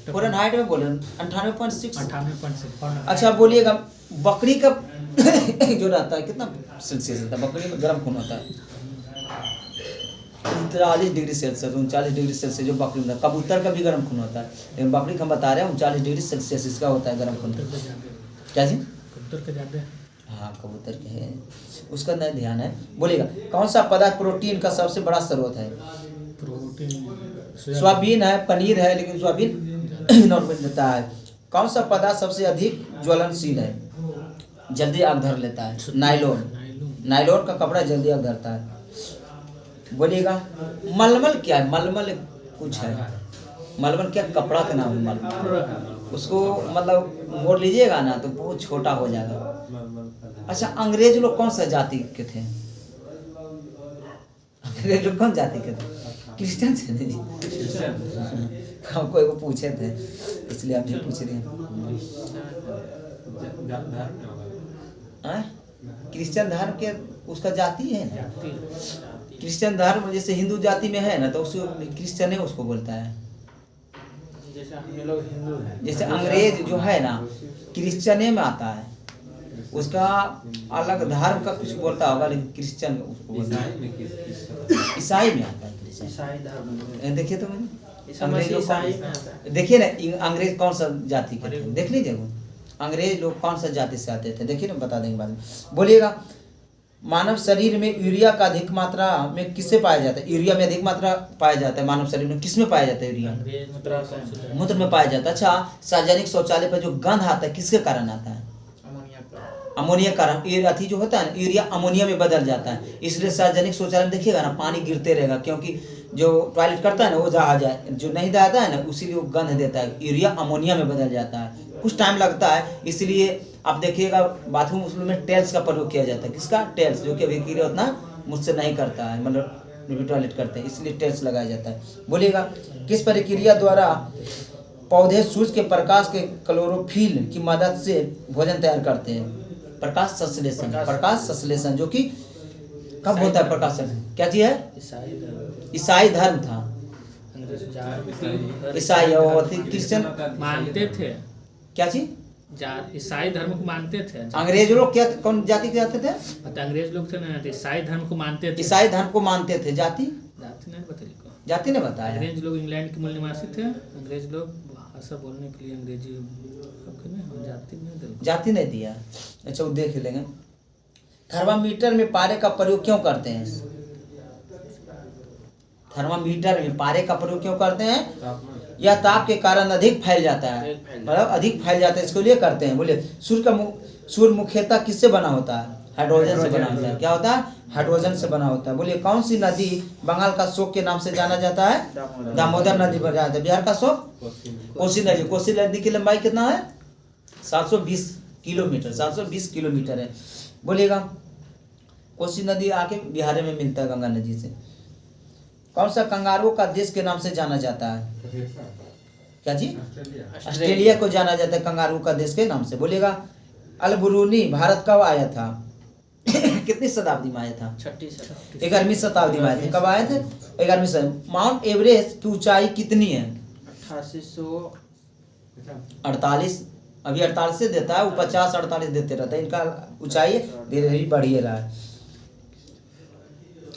फ़ारेनहाइट में बोले 98.6। 98.6। अच्छा बोलिएगा बकरी का जो रहता है कितना सेल्सियस रहता है? बकरी में गर्म खून होता है 39 डिग्री सेल्सियस, 39 डिग्री सेल्सियस जो बकरी में। कबूतर का भी गर्म खून होता है, लेकिन बकरी का हम बता रहे हैं 39 डिग्री सेल्सियस इसका होता है गर्म खून। क्या जी? कबूतर का ज़्यादा है। हाँ कबूतर के है, उसका नहीं ध्यान है। बोलिएगा कौन सा पदार्थ प्रोटीन का सबसे बड़ा स्रोत है? प्रोटीन सोयाबीन है, पनीर है, लेकिन सोयाबीन नॉर्मल देता है। कौन सा पदार्थ सबसे अधिक ज्वलनशील है, जल्दी आग धर लेता है? नायलॉन। नायलॉन का कपड़ा जल्दी आग धरता है। बोलिएगा मलमल क्या है? मलमल कुछ है, मलमल क्या कपड़ा का नाम है? मलमल उसको मतलब मोड़ लीजिएगा ना तो बहुत छोटा हो जाएगा। अच्छा अंग्रेज लोग कौन सा जाति के थे? अंग्रेज लोग कौन जाति के थे? क्रिश्चियन थे जी। हम कोई को पूछे थे इसलिए हम ये पूछ रहे हैं। क्रिश्चियन धर्म के उसका जाति है ना, क्रिश्चियन धर्म जैसे हिंदू जाति में है ना तो उसको क्रिश्चियन है उसको बोलता है। जैसे हम लोग हिंदू हैं, जैसे अंग्रेज जो है ना क्रिश्चियने में आता है, उसका अलग धर्म का कुछ बोलता होगा, लेकिन क्रिश्चियन उसको बोलता है। ईसाई में आता है क्रिश्चियन। ईसाई धर्म देखिए तो ईसाई में आता है। देखिए ना अंग्रेज कौन सा जाति के थे, देख लीजिए वो अंग्रेज लोग कौन सा जाति से आते थे, देखिए ना बता देंगे बाद में। बोलिएगा मानव शरीर में यूरिया का अधिक मात्रा में किससे पाया जाता है? यूरिया में अधिक मात्रा पाया जाता है मानव शरीर में, किस में पाया जाता है? यूरिया मूत्र में पाया जाता है। अच्छा सार्वजनिक शौचालय पर जो गंध आता है किसके कारण आता है? अमोनिया कारण। अथी जो होता है ना यूरिया अमोनिया में बदल जाता है, इसलिए सार्वजनिक शौचालय में देखिएगा ना पानी गिरते रहेगा, क्योंकि जो टॉयलेट करता है ना वो जहाँ जाए, जो नहीं जाता है ना उसीलिए वो गंध देता है। यूरिया अमोनिया में बदल जाता है, कुछ टाइम लगता है, इसलिए आप देखिएगा बाथरूम उसमें टेल्स का प्रयोग किया जाता है। किसका? टेल्स, जो कि अभी क्रिया उतना मुझसे नहीं करता है, मतलब टॉयलेट करते हैं इसलिए टेल्स लगाया जाता है। बोलिएगा किस प्रक्रिया द्वारा पौधे सूर्य के प्रकाश के क्लोरोफिल की मदद से भोजन तैयार करते हैं? प्रकाश संश्लेषण। प्रकाश संश्लेषण जो कि कब होता है? प्रकाश संश्लेषण क्या चीज है? ईसाई धर्म था, ईसाई और क्रिश्चियन मानते थे। क्या चीज? ईसाई धर्म को मानते थे। अंग्रेज लोग क्या कौन जाति के जाते थे? तो अंग्रेज लोग थे ना, तो ईसाई धर्म को मानते थे। ईसाई धर्म को मानते थे। जाति जाति नहीं बताइए को। जाति ने बताया। अंग्रेज लोग इंग्लैंड के मूल निवासी थे। अंग्रेज लोग भाषा बोलने के लिए अंग्रेजी जाति नहीं दिया। जाति नहीं दिया। अच्छा वो देख लेंगे। थर्मामीटर में पारे का प्रयोग क्यों करते हैं? थर्मामीटर में पारे का प्रयोग क्यों करते हैं? यह ताप के कारण अधिक फैल जाता है, मतलब अधिक फैल जाता है, इसके लिए करते हैं। बोलिए सूर्य मुख्यतः किससे बना होता है? हाइड्रोजन से बना होता है। क्या होता है? हाइड्रोजन से बना होता है। बोलिए कौन सी नदी बंगाल का शोक के नाम से जाना जाता है? दामोदर नदी पर जाता है। बिहार का शोक कोसी नदी। कोसी नदी की लंबाई कितना है? 720 किलोमीटर। 720 किलोमीटर है। बोलिएगा कोसी नदी आके बिहार में मिलता है गंगा नदी से। कौन सा कंगारू का देश के नाम से जाना जाता है? क्या जी? ऑस्ट्रेलिया को जाना जाता है कंगारू का देश के नाम से। बोलिएगा अल-बुरूनी भारत कब आया था? कितनी शताब्दी में आया था? 11वीं शताब्दी में आए थे। कब आए थे? 11वीं शताब्दी। माउंट एवरेस्ट की ऊंचाई कितनी है? 48। अभी 48 से देता है वो, 50-48 देते रहता है। इनका ऊंचाई धीरे धीरे बढ़ी रहा है।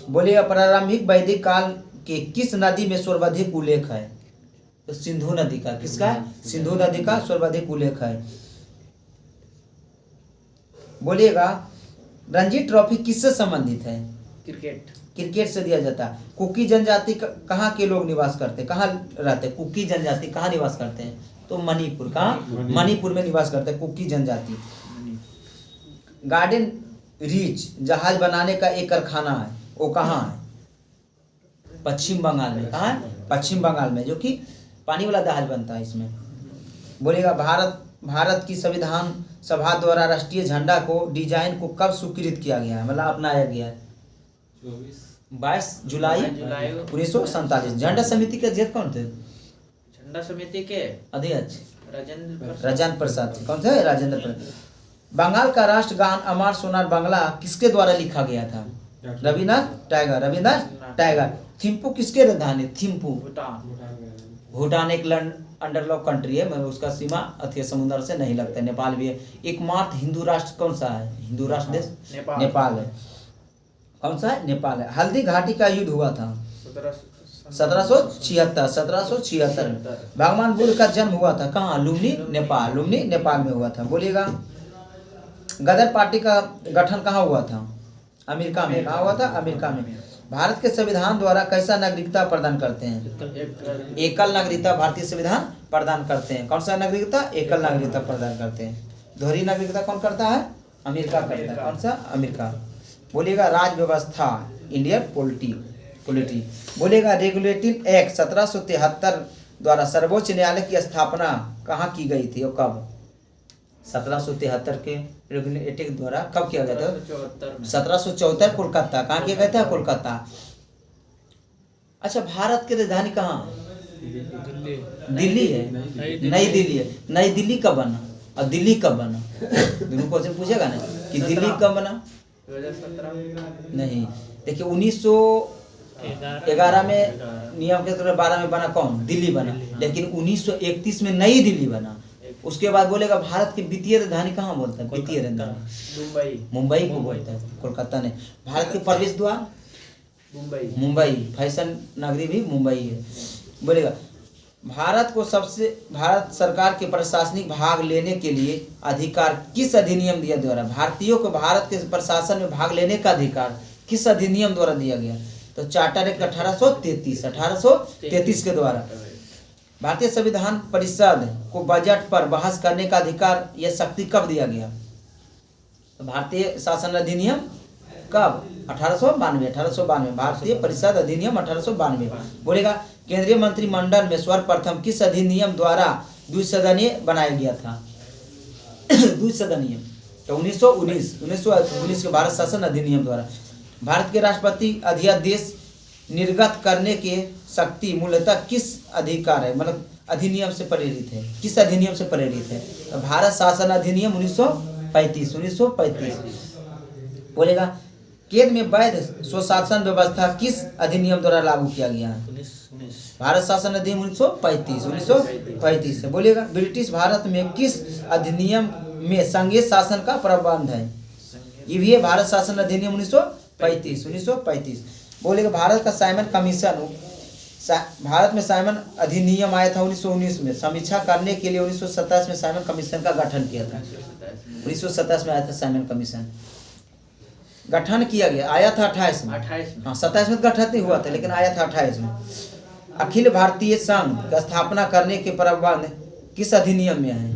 बोलिएगा प्रारंभिक वैदिक काल के किस नदी में सर्वाधिक उल्लेख है? तो सिंधु नदी का। किसका है? सिंधु नदी का सर्वाधिक उल्लेख है। बोलिएगा रणजी ट्रॉफी किससे संबंधित है? क्रिकेट से दिया जाता है। कुकी जनजाति कहाँ के लोग निवास करते हैं? कहाँ रहते हैं? कुकी जनजाति कहाँ निवास करते हैं? तो मणिपुर। कहाँ? मणिपुर में निवास करते हैं कुकी जनजाति। गार्डन रीच जहाज बनाने का एक कारखाना है, वो कहाँ है? पश्चिम बंगाल में। कहाँ है? पश्चिम बंगाल में, जो कि पानी वाला जहाज बनता है इसमें। बोलिएगा भारत की संविधान सभा द्वारा राष्ट्रीय झंडा को डिजाइन को कब स्वीकृत किया गया है, मतलब अपनाया गया है? 22 जुलाई 1947। झंडा समिति के अध्यक्ष कौन थे? झंडा समिति के अध्यक्ष राजेंद्र प्रसाद जी। कौन थे? राजेंद्र प्रसाद। बंगाल का राष्ट्रगान अमर सोनार बांग्ला किसके द्वारा लिखा गया था? रविन्द्रनाथ टैगोर। थिम्पू किसके राजधानी? थिम्पू भूटान एक लैंड अंडरलॉक कंट्री है, मगर उसका सीमा अथी समुद्र से नहीं लगता है। नेपाल भी है। एकमात्र हिंदू राष्ट्र कौन सा है? हिंदू राष्ट्र देश नेपाल है। कौन सा है? नेपाल है। हल्दी घाटी का युद्ध हुआ था 1776 में। भगवान बुद्ध का जन्म हुआ था कहाँ? लुम्बिनी नेपाल में हुआ था। बोलिएगा गदर पार्टी का गठन कहाँ हुआ था? अमेरिका में। कहाँ हुआ था? अमेरिका में। भारत के संविधान द्वारा कैसा नागरिकता प्रदान करते हैं? एकल नागरिकता भारतीय संविधान प्रदान करते हैं। कौन सा नागरिकता? एकल नागरिकता प्रदान करते हैं। दोहरी नागरिकता कौन करता है? अमेरिका करता है। कौन सा? अमेरिका। बोलिएगा राज व्यवस्था इंडियन पॉलिटी। बोलिएगा रेगुलेटिंग एक्ट 1773 द्वारा सर्वोच्च न्यायालय की स्थापना कहाँ की गई थी और कब? 1773 के रेगुलेटिंग द्वारा कब किया गया था? 1774 कोलकाता। कहाँ किया गया था? कोलकाता। अच्छा, भारत की राजधानी कहाँ? दिल्ली है। नई दिल्ली है। नई दिल्ली कब बना और दिल्ली कब बना? दोनों क्वेश्चन पूछेगा ना कि दिल्ली कब बना? 2017 नहीं, देखिए 1911 में नियम के तौर 12 में बना कौन? दिल्ली बना। लेकिन 1931 में नई दिल्ली बना। उसके बाद बोलेगा भारत की वित्तीय राजधानी कहाँ बोलता है? वित्तीय राजधानी मुंबई को बोलता है, कोलकाता ने। भारत के प्रवेश द्वार मुंबई। फैशन नगरी भी मुंबई है। बोलेगा भारत सरकार के प्रशासनिक भाग लेने के लिए अधिकार किस अधिनियम दिया द्वारा? भारतीयों को भारत के प्रशासन में भाग लेने का अधिकार किस अधिनियम द्वारा दिया गया? तो चार्टर एक्ट 1833 के द्वारा। भारतीय संविधान परिषद को बजट पर बहस करने का अधिकार या शक्ति कब दिया गया? तो भारतीय शासन अधिनियम कब? 1892। भारतीय परिषद अधिनियम 1892। बोलेगा केंद्रीय मंत्रिमंडल में सर्वप्रथम किस अधिनियम द्वारा द्विसदनीय बनाया गया था? द्विसदनीय तो 1919 के भारत शासन अधिनियम द्वारा। भारत के राष्ट्रपति अध्यादेश निर्गत करने के शक्ति मूलतः किस अधिकार है, मतलब अधिनियम से प्रेरित है? किस अधिनियम से प्रेरित है? तो भारत शासन अधिनियम 1935। बोलेगा केंद्र में वैध स्वशासन व्यवस्था किस अधिनियम द्वारा लागू किया गया है? भारत शासन अधिनियम 1935 है। बोलेगा ब्रिटिश भारत में किस अधिनियम में संघीय शासन का प्रावधान है? ये भी है भारत शासन अधिनियम 1935। बोलेगा भारत का साइमन कमीशन, भारत में साइमन अधिनियम आया था 1919 में। समीक्षा करने के लिए 1927 में साइमन कमीशन का गठन किया था। 1927 में आया था साइमन कमीशन, गठन किया गया। आया था 28 में। हाँ, 27 में गठन नहीं हुआ था, लेकिन आया था 28 में। अखिल भारतीय संघ की स्थापना करने के प्रावधान किस अधिनियम में है?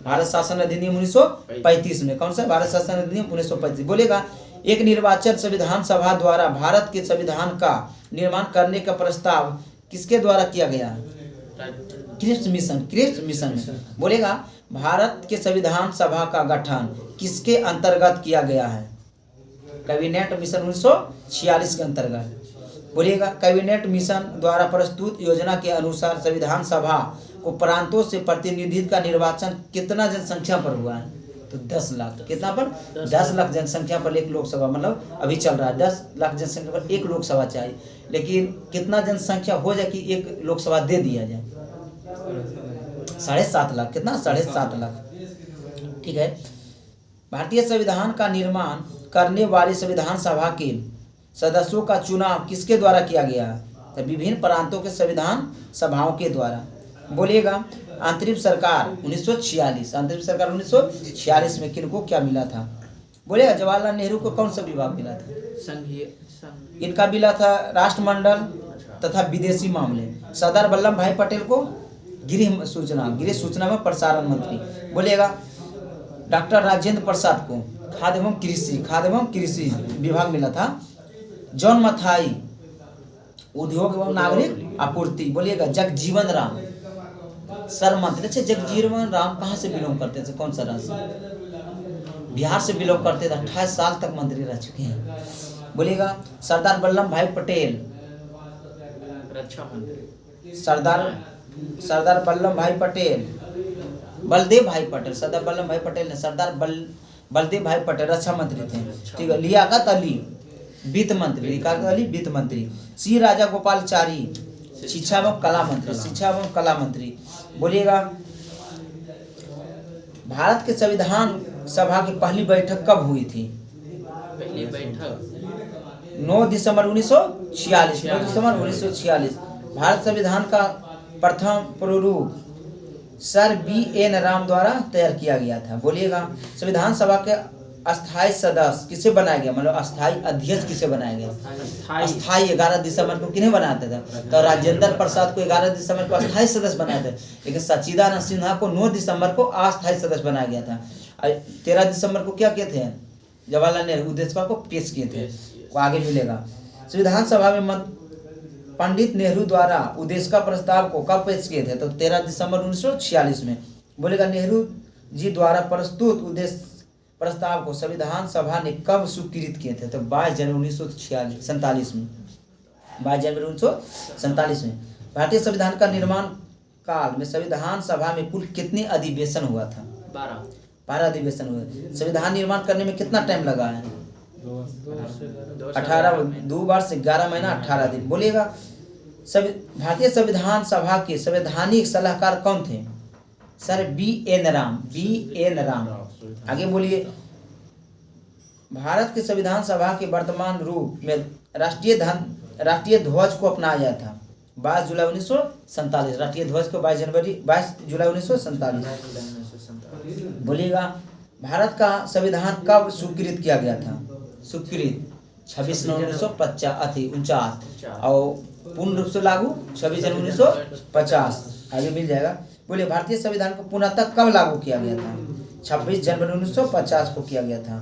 भारत शासन अधिनियम 1935 में। कौन सा? भारत शासन अधिनियम 1935। बोलेगा एक निर्वाचन संविधान सभा द्वारा भारत के संविधान का निर्माण करने का प्रस्ताव किसके द्वारा किया गया? Cripps mission. बोलेगा भारत के संविधान सभा का गठन किसके अंतर्गत किया गया है? कैबिनेट मिशन 1946 के अंतर्गत। बोलिएगा कैबिनेट मिशन द्वारा प्रस्तुत योजना के अनुसार संविधान सभा को प्रांतों से प्रतिनिधित्व का निर्वाचन कितना जनसंख्या पर हुआ है? तो 10 लाख। कितना पर? 10 लाख जनसंख्या पर एक लोकसभा, मतलब अभी चल रहा है 10 लाख जनसंख्या पर एक लोकसभा चाहिए। लेकिन कितना जनसंख्या हो जाए कि एक लोकसभा दे दिया जाए? 7.5 लाख। कितना? 7.5 लाख। ठीक है। भारतीय संविधान का निर्माण करने वाली संविधान सभा के सदस्यों का चुनाव किसके द्वारा किया गया? तो विभिन्न प्रांतों के संविधान सभाओं के द्वारा। बोलिएगा अंतरिम सरकार 1946। अंतरिम सरकार 1946 में किनको क्या मिला था? बोलिएगा जवाहरलाल नेहरू को कौन सा विभाग मिला था? इनका मिला था राष्ट्रमंडल तथा विदेशी मामले। सरदार वल्लभ भाई पटेल को गृह सूचना में प्रसारण मंत्री। बोलिएगा डॉक्टर राजेंद्र प्रसाद को खाद्य एवं कृषि विभाग मिला था। जॉन मथाई उद्योग एवं नागरिक आपूर्ति। बोलिएगा जगजीवन राम सर मंत्री। अच्छा, जगजीवन राम कहाँ से बिलोंग करते थे, कौन सा राज्य से? बिहार से बिलोंग करते थे। 28 साल तक मंत्री रह चुके हैं। बोलिएगा सरदार वल्लभ भाई पटेल। रक्षा मंत्री। सरदार वल्लभ भाई पटेल, बलदेव भाई पटेल, सरदार वल्लभ भाई पटेल ने सरदार बलदेव भाई पटेल रक्षा मंत्री थे। ठीक है। लियाकत अली वित्त मंत्री, लियाकत अली वित्त मंत्री। सी राजा गोपालचारी शिक्षा एवं कला मंत्री, शिक्षा एवं कला मंत्री। बोलिएगा भारत के संविधान सभा की पहली बैठक कब हुई थी? पहली बैठक 9 दिसंबर 1946। 9 दिसंबर 1946। भारत संविधान का प्रथम प्रारूप सर B.N. राम द्वारा तैयार किया गया था। बोलिएगा संविधान सभा के अस्थायी सदस्य किसे बनाया गया, मतलब अस्थायी अध्यक्ष किसे बनाया गया? अस्थायी 11 दिसंबर को किन्हें बनाते थे? तो राजेंद्र प्रसाद को 11 दिसंबर को अस्थायी सदस्य बनाए थे, लेकिन सच्चिदानंद सिन्हा को 9 दिसंबर को अस्थायी सदस्य बनाया गया था। 13 दिसंबर को क्या किए थे? जवाहरलाल नेहरू उद्देश्य को पेश किए थे। वो आगे मिलेगा। संविधान सभा में पंडित नेहरू द्वारा उद्देश्य का प्रस्ताव को कब पेश किए थे? तो 13 दिसंबर 1946 में। बोलेगा नेहरू जी द्वारा प्रस्तुत उद्देश्य प्रस्ताव को संविधान सभा ने कब स्वीकृत किए थे? तो 22 जनवरी 1947 में। 22 जनवरी 1947 में। भारतीय संविधान का निर्माण काल में संविधान सभा में कुल कितने अधिवेशन हुआ था? 12 अधिवेशन हुए। संविधान निर्माण करने में कितना टाइम लगा है? 2 बार से 11 महीना 18 दिन। बोलिएगा भारतीय संविधान सभा के संवैधानिक सलाहकार कौन थे? Sir B.N. Ram, B.N. Ram. आगे बोलिए भारत के संविधान सभा के वर्तमान रूप में राष्ट्रीय ध्वज को अपनाया गया था 22 जुलाई 1947। राष्ट्रीय ध्वज को 22 जुलाई 1947। बोलिएगा भारत का संविधान कब स्वीकृत किया गया था? स्वीकृत 26 नवंबर 1949 और पूर्ण रूप से लागू 26 जनवरी 1950। आगे मिल जाएगा। बोलिए भारतीय संविधान को पुनः कब लागू किया गया था? 26 जनवरी 1950 को किया गया था।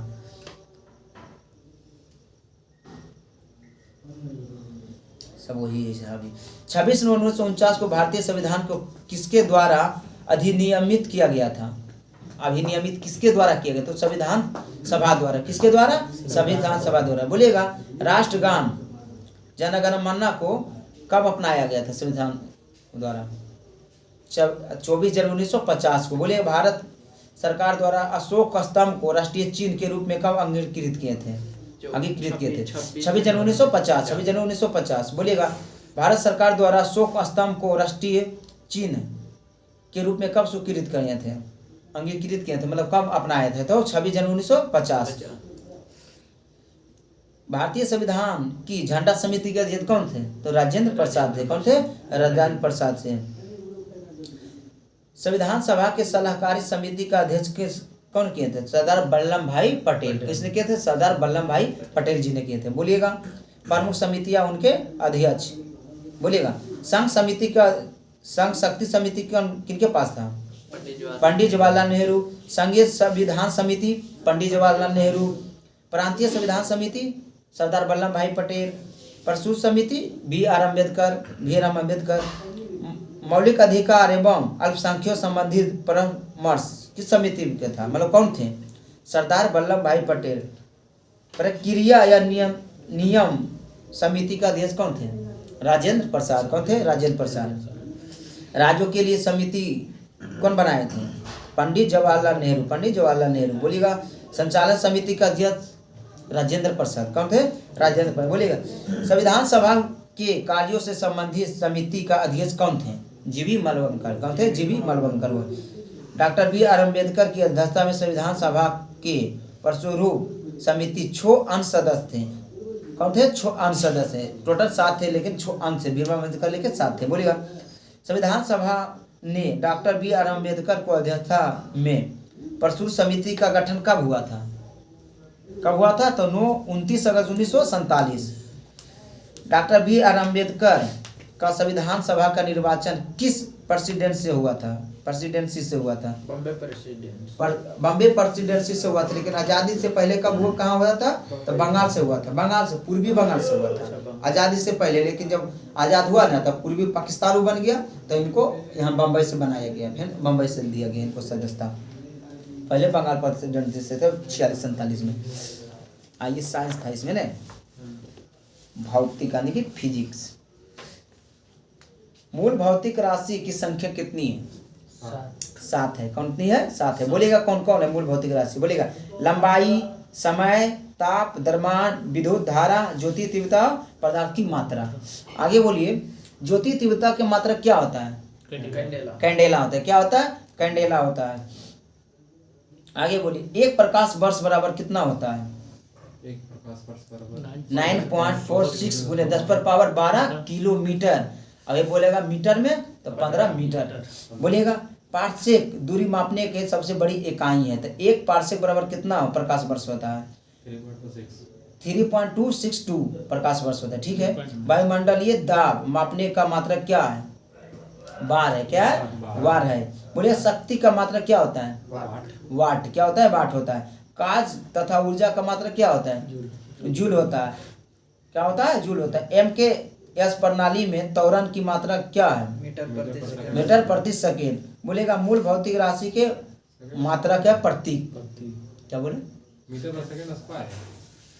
सब वही है साहब। 26 नवंबर 1949 को भारतीय संविधान को किसके द्वारा अधिनियमित किया गया था? अधिनियमित किसके द्वारा किया गया? तो संविधान सभा द्वारा। किसके द्वारा? संविधान सभा द्वारा। बोलिएगा राष्ट्रगान जन गण मन को कब अपनाया गया था संविधान द्वारा? 24 जनवरी 1950 को। बोलिए भारत सरकार द्वारा अशोक स्तंभ को राष्ट्रीय चिन्ह के रूप में कब अंगीकृत किए थे? 26 जनवरी 1950। 26 जनवरी 1950। बोलिएगा भारत सरकार द्वारा अशोक स्तंभ को राष्ट्रीय चिन्ह के रूप में कब स्वीकृत किए थे? अंगीकृत किए थे, मतलब कब अपनाए थे? तो 26 जनवरी 1950। भारतीय संविधान की झंडा समिति के अध्यक्ष कौन थे? तो राजेंद्र प्रसाद थे। कौन थे? राजेंद्र प्रसाद थे। संविधान सभा के सलाहकारी समिति का अध्यक्ष कौन किए थे? सरदार वल्लभ भाई पटेल। किसने किए थे? सरदार वल्लभ भाई पटेल जी ने किए थे। बोलिएगा प्रमुख समितियां उनके अध्यक्ष। बोलिएगा संघ शक्ति समिति किनके पास था? पंडित जवाहरलाल नेहरू। संघीय संविधान समिति पंडित जवाहरलाल नेहरू। प्रांतीय संविधान समिति सरदार वल्लभ भाई पटेल। प्रसूत समिति B.R. अम्बेडकर। मौलिक अधिकार एवं अल्पसंख्यक संबंधित परामर्श किस समिति के था? मतलब कौन थे? सरदार वल्लभ भाई पटेल। प्रक्रिया या नियम समिति का अध्यक्ष कौन थे? राजेंद्र प्रसाद। कौन थे? राजेंद्र प्रसाद। राज्यों के लिए समिति कौन बनाए थे? पंडित जवाहरलाल नेहरू। पंडित जवाहरलाल नेहरू। बोलिएगा संचालन समिति का अध्यक्ष राजेंद्र प्रसाद। कौन थे? राजेंद्र प्रसाद। बोलिएगा संविधान सभा के कार्यों से संबंधित समिति का अध्यक्ष कौन थे? G.V. मलवंकर। कौन थे? G.V. मलवंकर। Doctor B.R. अम्बेडकर की अध्यक्षता में संविधान सभा के प्रस्ताव समिति 6 अंश सदस्य थे। कौन थे? 6 अंश सदस्य। टोटल 7 थे, लेकिन 6 अंश थे। B.R. अम्बेडकर लेके 7 थे। बोलिएगा संविधान सभा ने डॉक्टर B.R. अम्बेडकर को अध्यक्षता में प्रस्तुत समिति का गठन कब हुआ था? कब हुआ था? तो 29 अगस्त 1947। Doctor B.R. अम्बेडकर का संविधान सभा का निर्वाचन किस प्रेसिडेंसी से हुआ था? प्रेसिडेंसी से हुआ था, बॉम्बे प्रेसिडेंट। बॉम्बे प्रेसिडेंसी से हुआ था। लेकिन आज़ादी से पहले कब वो कहाँ हुआ था? तो बंगाल से हुआ था, बंगाल से, पूर्वी बंगाल से हुआ था आज़ादी से पहले। लेकिन जब आज़ाद हुआ ना तब पूर्वी पाकिस्तान बन गया, तो इनको यहाँ बम्बई से बनाया गया, फिर बम्बई से दिया गया इनको सदस्यता। पहले बंगाल प्रेसिडेंसी से थे 46-47 में। आइए साइंस था इसमें ना, भौतिक यानी कि फिजिक्स। मूल भौतिक राशि की संख्या कितनी है? 7 है। कितनी है? 7 है। बोलेगा कौन कौन है मूल भौतिक राशि? बोलेगा लंबाई, समय, ताप, द्रव्यमान, विद्युत धारा, ज्योति तीव्रता, पदार्थ की मात्रा। आगे बोलिए, ज्योति तीव्रता की मात्रा क्या होता है? कैंडेला। कैंडेला होता है। क्या होता है? कैंडेला होता है। आगे बोलिए, एक प्रकाश वर्ष बराबर कितना होता है? 9.46 गुने 10⁻12 किलोमीटर। अगर बोलेगा मीटर में तो 15 मीटर। बोलेगा पार्सेक दूरी मापने के सबसे बड़ी इकाई है, तो एक पार्सेक बराबर कितना प्रकाश वर्ष होता है? 3.262 प्रकाश वर्ष होता है। ठीक है। वायुमंडलीय दाब मापने का मात्रक क्या है? बार है। क्या है? वार है। बोलिए शक्ति का मात्रक क्या होता है? वाट। क्या होता है? वाट होता है। काज तथा ऊर्जा का मात्रक क्या होता है? जूल होता है। क्या होता है? जूल होता है। एम के एस प्रणाली में त्वरण की मात्रा क्या है? मीटर प्रति सेकेंड। बोलेगा मूल भौतिक राशि के मात्रा क्या? प्रतीक। क्या बोले? मीटर पर सेकंड स्क्वायर।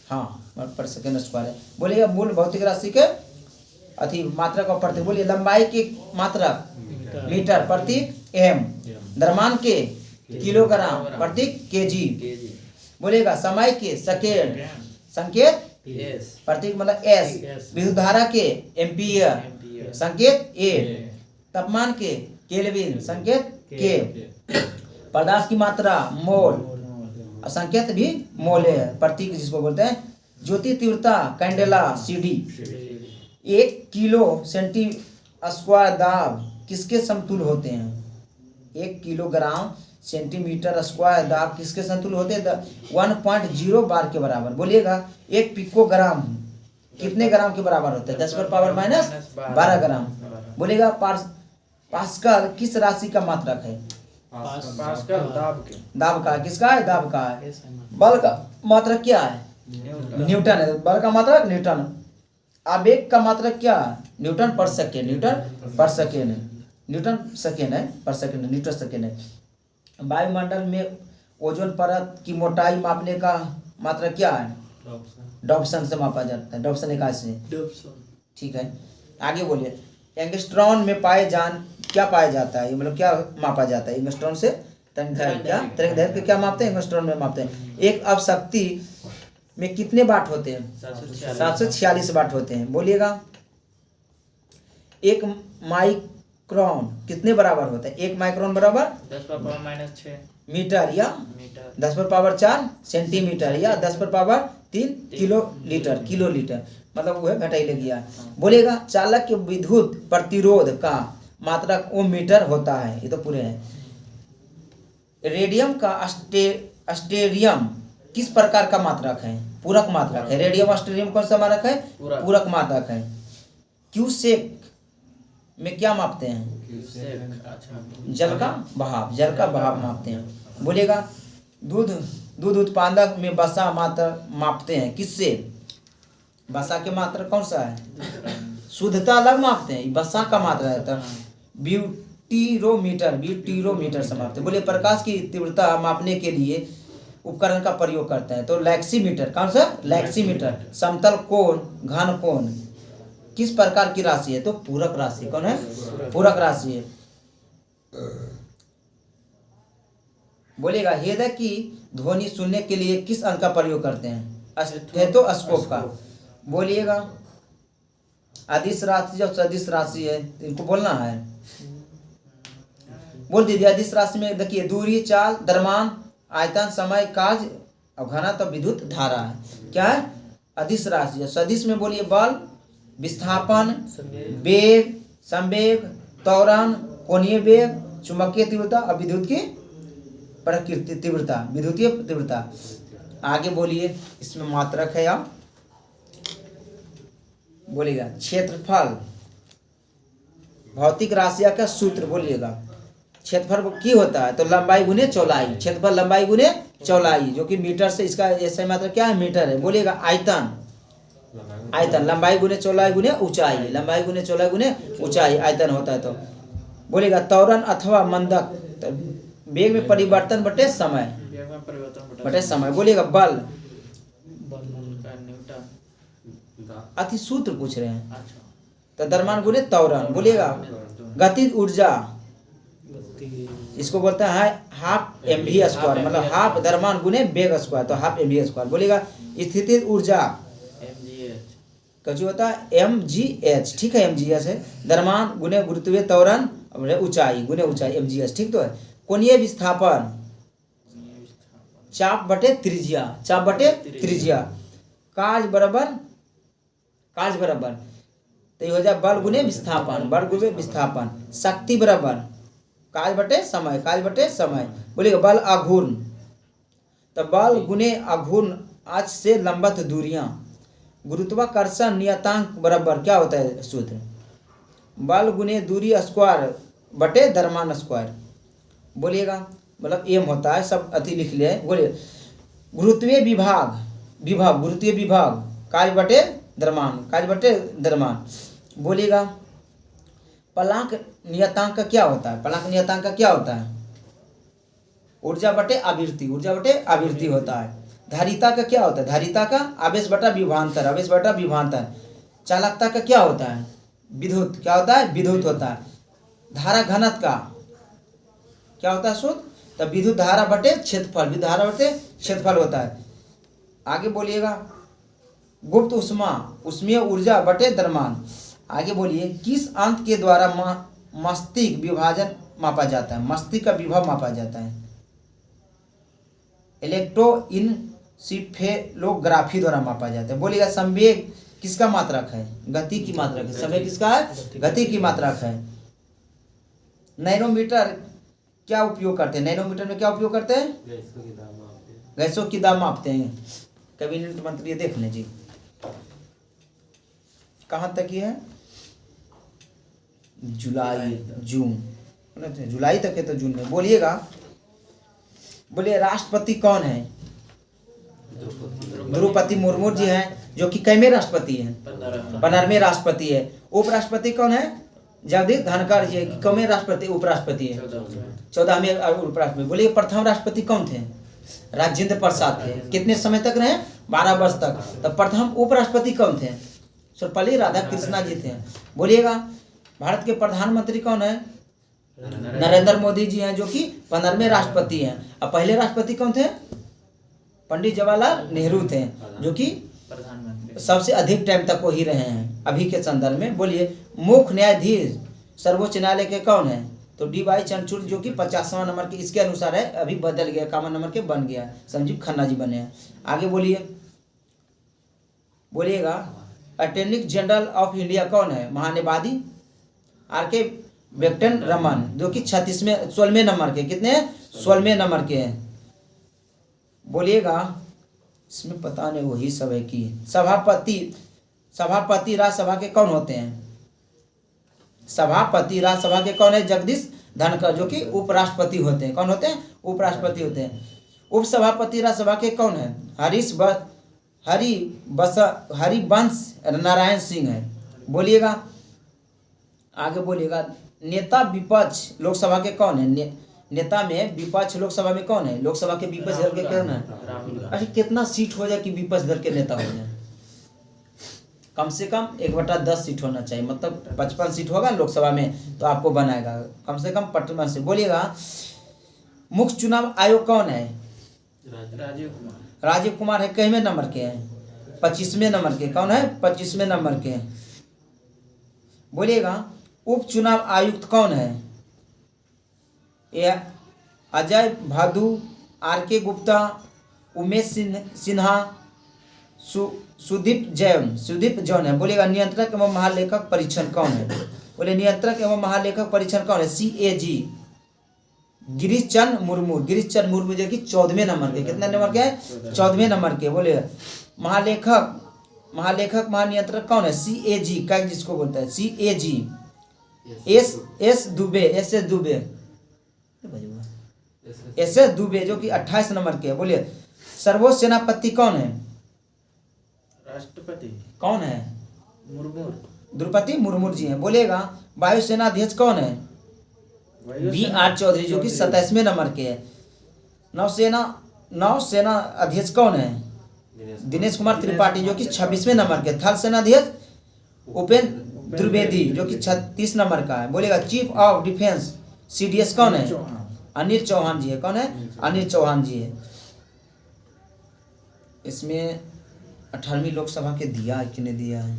हाँ, पर सेकेंड स्क्वायर है। बोलेगा मूल भौतिक राशि के अति मात्रा का प्रतीक। बोलिए लंबाई की मात्रा मीटर प्रतीक एम, द्रव्यमान के किलोग्राम प्रतीक केजी। बोलेगा समय के सेकेंड, संकेत प्रतीक मतलब एस, विद्युत धारा के एम्पियर, संकेत ए, तापमान के केल्विन, संकेत के, पदार्थ की मात्रा मोल, संकेत भी मोल है, प्रतीक जिसको बोलते हैं। ज्योति तीव्रता candela CD. 1 kilo centi square दाब किसके समतुल्य होते हैं? 1 किलोग्राम सेंटीमीटर स्क्वायर दाब किसके समतुल्य होते हैं? 1.0 बार के बराबर। बोलिएगा 1 पिकोग्राम कितने ग्राम के बराबर होता है? 10⁻−12 ग्राम। बोलेगा पास्कल किस राशि का मात्रक है? पास्कल दाब का। किसका है? दाब का है। बल का मात्रक क्या है? न्यूटन है। बल का मात्रक न्यूटन। आवेग का मात्रक क्या है? न्यूटन पर सेकेंड। न्यूटन पर सेकेंड है। न्यूटन सेकेंड है, पर सेकेंड न्यूटन सेकेंड है। वायुमंडल में ओजोन परत की मोटाई मापने का मात्रक क्या है? डॉप्सन से मापा जाता है। डॉप्सन इकाई से। ठीक है। आगे बोलिए, एंगस्ट्रॉन में क्या पाया जाता है? मतलब क्या मापा जाता है? एंगस्ट्रॉन से तरंगदैर्घ्य क्या मापते हैं? एंगस्ट्रॉन में मापते हैं। एक अपशक्ति में कितने वाट होते हैं? 746 वाट होते हैं। बोलिएगा एक माइक्रोन कितने बराबर होता है? 1 माइक्रोन बराबर 10⁻⁻6 मीटर या 10⁻4 सेंटीमीटर या 10⁻3 किलोलीटर। मतलब वो है घटाई लग गया। बोलेगा चालक के विद्युत प्रतिरोध का मात्रक ओम मीटर होता है। ये तो पूरे हैं। रेडियम का अस्टेरियम किस प्रकार का मात्रक है? पूरक मात्रक है। रेडियम अस्टेरियम कौन सा मात्रक है? पूरक मात्रक है। क्यूसेक में क्या मापते हैं? जल का बहाव। जल का बहाव मापते हैं। बोलेगा दूध उत्पादक में वसा मात्रा मापते हैं किससे? वसा के मात्रा कौन सा है? शुद्धता अलग मापते हैं, वसा का मात्रा है तो ब्यूटीरोमीटर से मापते हैं। बोले प्रकाश की तीव्रता मापने के लिए उपकरण का प्रयोग करते हैं तो लैक्सीमीटर। कौन सा? लैक्सीमीटर। समतल कोण, घन कोण किस प्रकार की राशि है? तो पूरक राशि। कौन है? पूरक राशि है। बोलेगा हृदय की ध्वनि सुनने के लिए किस अंग का प्रयोग करते हैं? स्टेथोस्कोप का। बोलिएगा अदिश राशि और सदिश राशि है, इनको बोलना है। बोल दीजिए अदिश राशि में देखिए दूरी, चाल, द्रव्यमान, आयतन, समय, काज और घनत्व, विद्युत धारा है। क्या है? अदिश राशि है। सदिश में बोलिए बल, विस्थापन, वेग, संवेग, त्वरण, कोणीय वेग, चुंबकीय तीव्रता और विद्युत की प्रकृति तीव्रता, विद्युतीय तीव्रता। आगे बोलिए इसमें मात्रक है। आप बोलिएगा क्षेत्रफल भौतिक राशियाँ का सूत्र बोलिएगा। क्षेत्रफल की होता है तो लंबाई गुने चौड़ाई, क्षेत्रफल लंबाई गुने चौड़ाई, जो कि मीटर से इसका ऐसा मात्रा क्या है, मीटर है। बोलिएगा आयतन, आयतन लंबाई गुने चौड़ाई गुने ऊंचाई, लंबाई गुने चौड़ाई गुने ऊंचाई आयतन होता है। तो बोलिएगा त्वरण अथवा मंदक, तो वेग में परिवर्तन बटे समय, वेग में परिवर्तन बटे समय। बोलिएगा बल, का न्यूटन। अति सूत्र पूछ रहे हैं, अच्छा, तो द्रव्यमान गुने त्वरण। बोलिएगा गतिज ऊर्जा, गति इसको बोलते हैं हाफ mv स्क्वायर, मतलब हाफ द्रव्यमान गुने वेग स्क्वायर, तो हाफ mv स्क्वायर। बोलिएगा स्थितिज ऊर्जा, mgh। कछु होता है mgh, ठीक है, mgh है। द्रव्यमान गुने गुरुत्वीय त्वरण ऊंचाई गुने ऊंचाई mgh, ठीक तो है। कोणीय विस्थापन, चाप बटे त्रिज्या, चाप बटे त्रिज्या। काज बराबर, काज बराबर, तो ये हो जाए बल गुने विस्थापन, बल गुने विस्थापन। शक्ति बराबर काज बटे समय, काज बटे समय। बोलिएगा बल आघूर्ण, तो बल गुने आघूर्ण आज से लंबत दूरियां। गुरुत्वाकर्षण नियतांक बराबर क्या होता है सूत्र, बल गुने दूरी स्क्वायर बटे द्रव्यमान स्क्वायर। बोलिएगा मतलब एम होता है, सब अति लिख ले। बोलिए गुरुत्वीय विभाग, विभव गुरुत्वीय विभाग, कार्य बटे द्रव्यमान, कार्य बटे द्रव्यमान। बोलिएगा प्लांक नियतांक का क्या होता है, प्लांक नियतांक का क्या होता है, ऊर्जा बटे आवृत्ति, ऊर्जा बटे आवृत्ति होता है। धारिता का क्या होता है, धारिता का आवेश बटा विभवांतर, आवेश बटा विभवांतर। चालकता का क्या होता है, विद्युत, क्या होता है, विद्युत होता है। धारा घनत्व का क्या होता है सूत्र, तो विद्युत धारा बटे क्षेत्रफल, विद्युत धारा बटे क्षेत्रफल होता है। आगे बोलिएगा गुप्त उष्मा, उष्मीय ऊर्जा बटे द्रव्यमान। आगे बोलिए किस अंत के द्वारा मस्तिष्क विभाजन मापा जाता है, मस्तिष्क का विभव मापा जाता है, इलेक्ट्रोइनसिफेलोग्राफी द्वारा मापा जाता है। बोलिएगा संवेग किसका मात्रक है, गति की मात्रक है, संवेग किसका है, गति की मात्रक है। नैनोमीटर क्या उपयोग करते हैं, नैनोमीटर में क्या उपयोग करते हैं, गैसों की दाब मापते हैं। कैबिनेट मंत्री ये देख लें जी, कहाँ तक ये है, जुलाई जून, जुलाई तक है तो जून में। बोलिएगा बोलिए राष्ट्रपति कौन है, द्रौपदी मुर्मू जी हैं, जो कि कैमे राष्ट्रपति हैं, 15वें राष्ट्रपति है। उपराष्ट्रपति कौन है, जगदीप धनखड़ जी, कौमे राष्ट्रपति उपराष्ट्रपति है, 14वें उपराष्ट्रपति। बोलिए प्रथम राष्ट्रपति कौन थे, राजेंद्र प्रसाद थे, कितने समय तक रहे, 12 वर्ष तक। तो प्रथम उपराष्ट्रपति कौन थे, सर्वपल्ली राधाकृष्णा जी थे। बोलिएगा भारत के प्रधानमंत्री कौन है, नरेंद्र मोदी जी हैं, जो कि 15वें राष्ट्रपति हैं। अब पहले राष्ट्रपति कौन थे, पंडित जवाहरलाल नेहरू थे, जो कि प्रधानमंत्री सबसे अधिक टाइम तक वो ही रहे हैं अभी के संदर्भ में। बोलिए मुख्य न्यायाधीश सर्वोच्च न्यायालय के कौन है, तो डी.वाई. चंद्रचूड़, जो कि 50वां नंबर के इसके अनुसार है, अभी बदल गया, कामन नंबर के बन गया, संजीव खन्ना जी बने हैं। आगे बोलिए, बोलिएगा अटॉर्नी जनरल ऑफ इंडिया कौन है, महान्यायवादी आर.के. वेंकटरमन, जो कि 16वें नंबर के, कितने 16वें नंबर के हैं। बोलिएगा इसमें पता नहीं वही सब है कि सभापति, सभापति राज्यसभा के कौन होते हैं, सभापति राज्यसभा के कौन है, जगदीश धनखड़, जो कि उपराष्ट्रपति होते हैं। कौन होते हैं, उपराष्ट्रपति होते हैं। उपसभापति राज्यसभा के कौन है, हरिवंश नारायण सिंह है। बोलिएगा आगे बोलिएगा नेता विपक्ष लोकसभा के कौन है, नेता में विपक्ष लोकसभा में कौन है, लोकसभा के विपक्ष दल के कौन है। अरे कितना सीट हो जाए कि विपक्ष दल के नेता हो जाए, कम से कम 1/10 सीट होना चाहिए, मतलब 55 सीट होगा लोकसभा में तो आपको बनाएगा कम से कम 55 से। बोलिएगा मुख्य चुनाव आयोग कौन है, राजीव कुमार, राजीव कुमार है, कितने नंबर के हैं, 25वें नंबर के। कौन है, 25वें नंबर के। बोलिएगा उप चुनाव आयुक्त कौन है, यह अजय भादु, आर.के. गुप्ता, उमेश सिन्हा, सुदीप जैन है। बोलिएगा नियंत्रक एवं महालेखक परीक्षण कौन है, बोले नियंत्रक एवं महालेखक परीक्षण कौन है, CAG गिरीश चंद्र मुर्मू, जो कि 14वें नंबर के, कितने नंबर के हैं, 14वें नंबर के। बोले महालेखक महानियंत्रक कौन है, CAG, क्या जिसको बोलता है, CAG S Dubey S Dubey S Dubey जो कि 28 नंबर के है। बोलिए सर्वोच्च सेनापति कौन है? राष्ट्रपति कौन है? मुर्मू। द्रौपदी मुर्मू जी हैं। बोलिएगा वायुसेना अध्यक्ष कौन है? BR चौधरी जो कि 27वें नंबर के है। नौसेना अध्यक्ष कौन है? दिनेश कुमार त्रिपाठी जो कि 26वें नंबर के। थल सेना अध्यक्ष उपेंद्र द्विवेदी जो कि 36 नंबर का है। बोलेगा चीफ ऑफ डिफेंस CDS कौन है? अनिल चौहान जी है। कौन है? अनिल चौहान जी है। इसमें 18वीं लोकसभा के दिया है कि नहीं दिया है?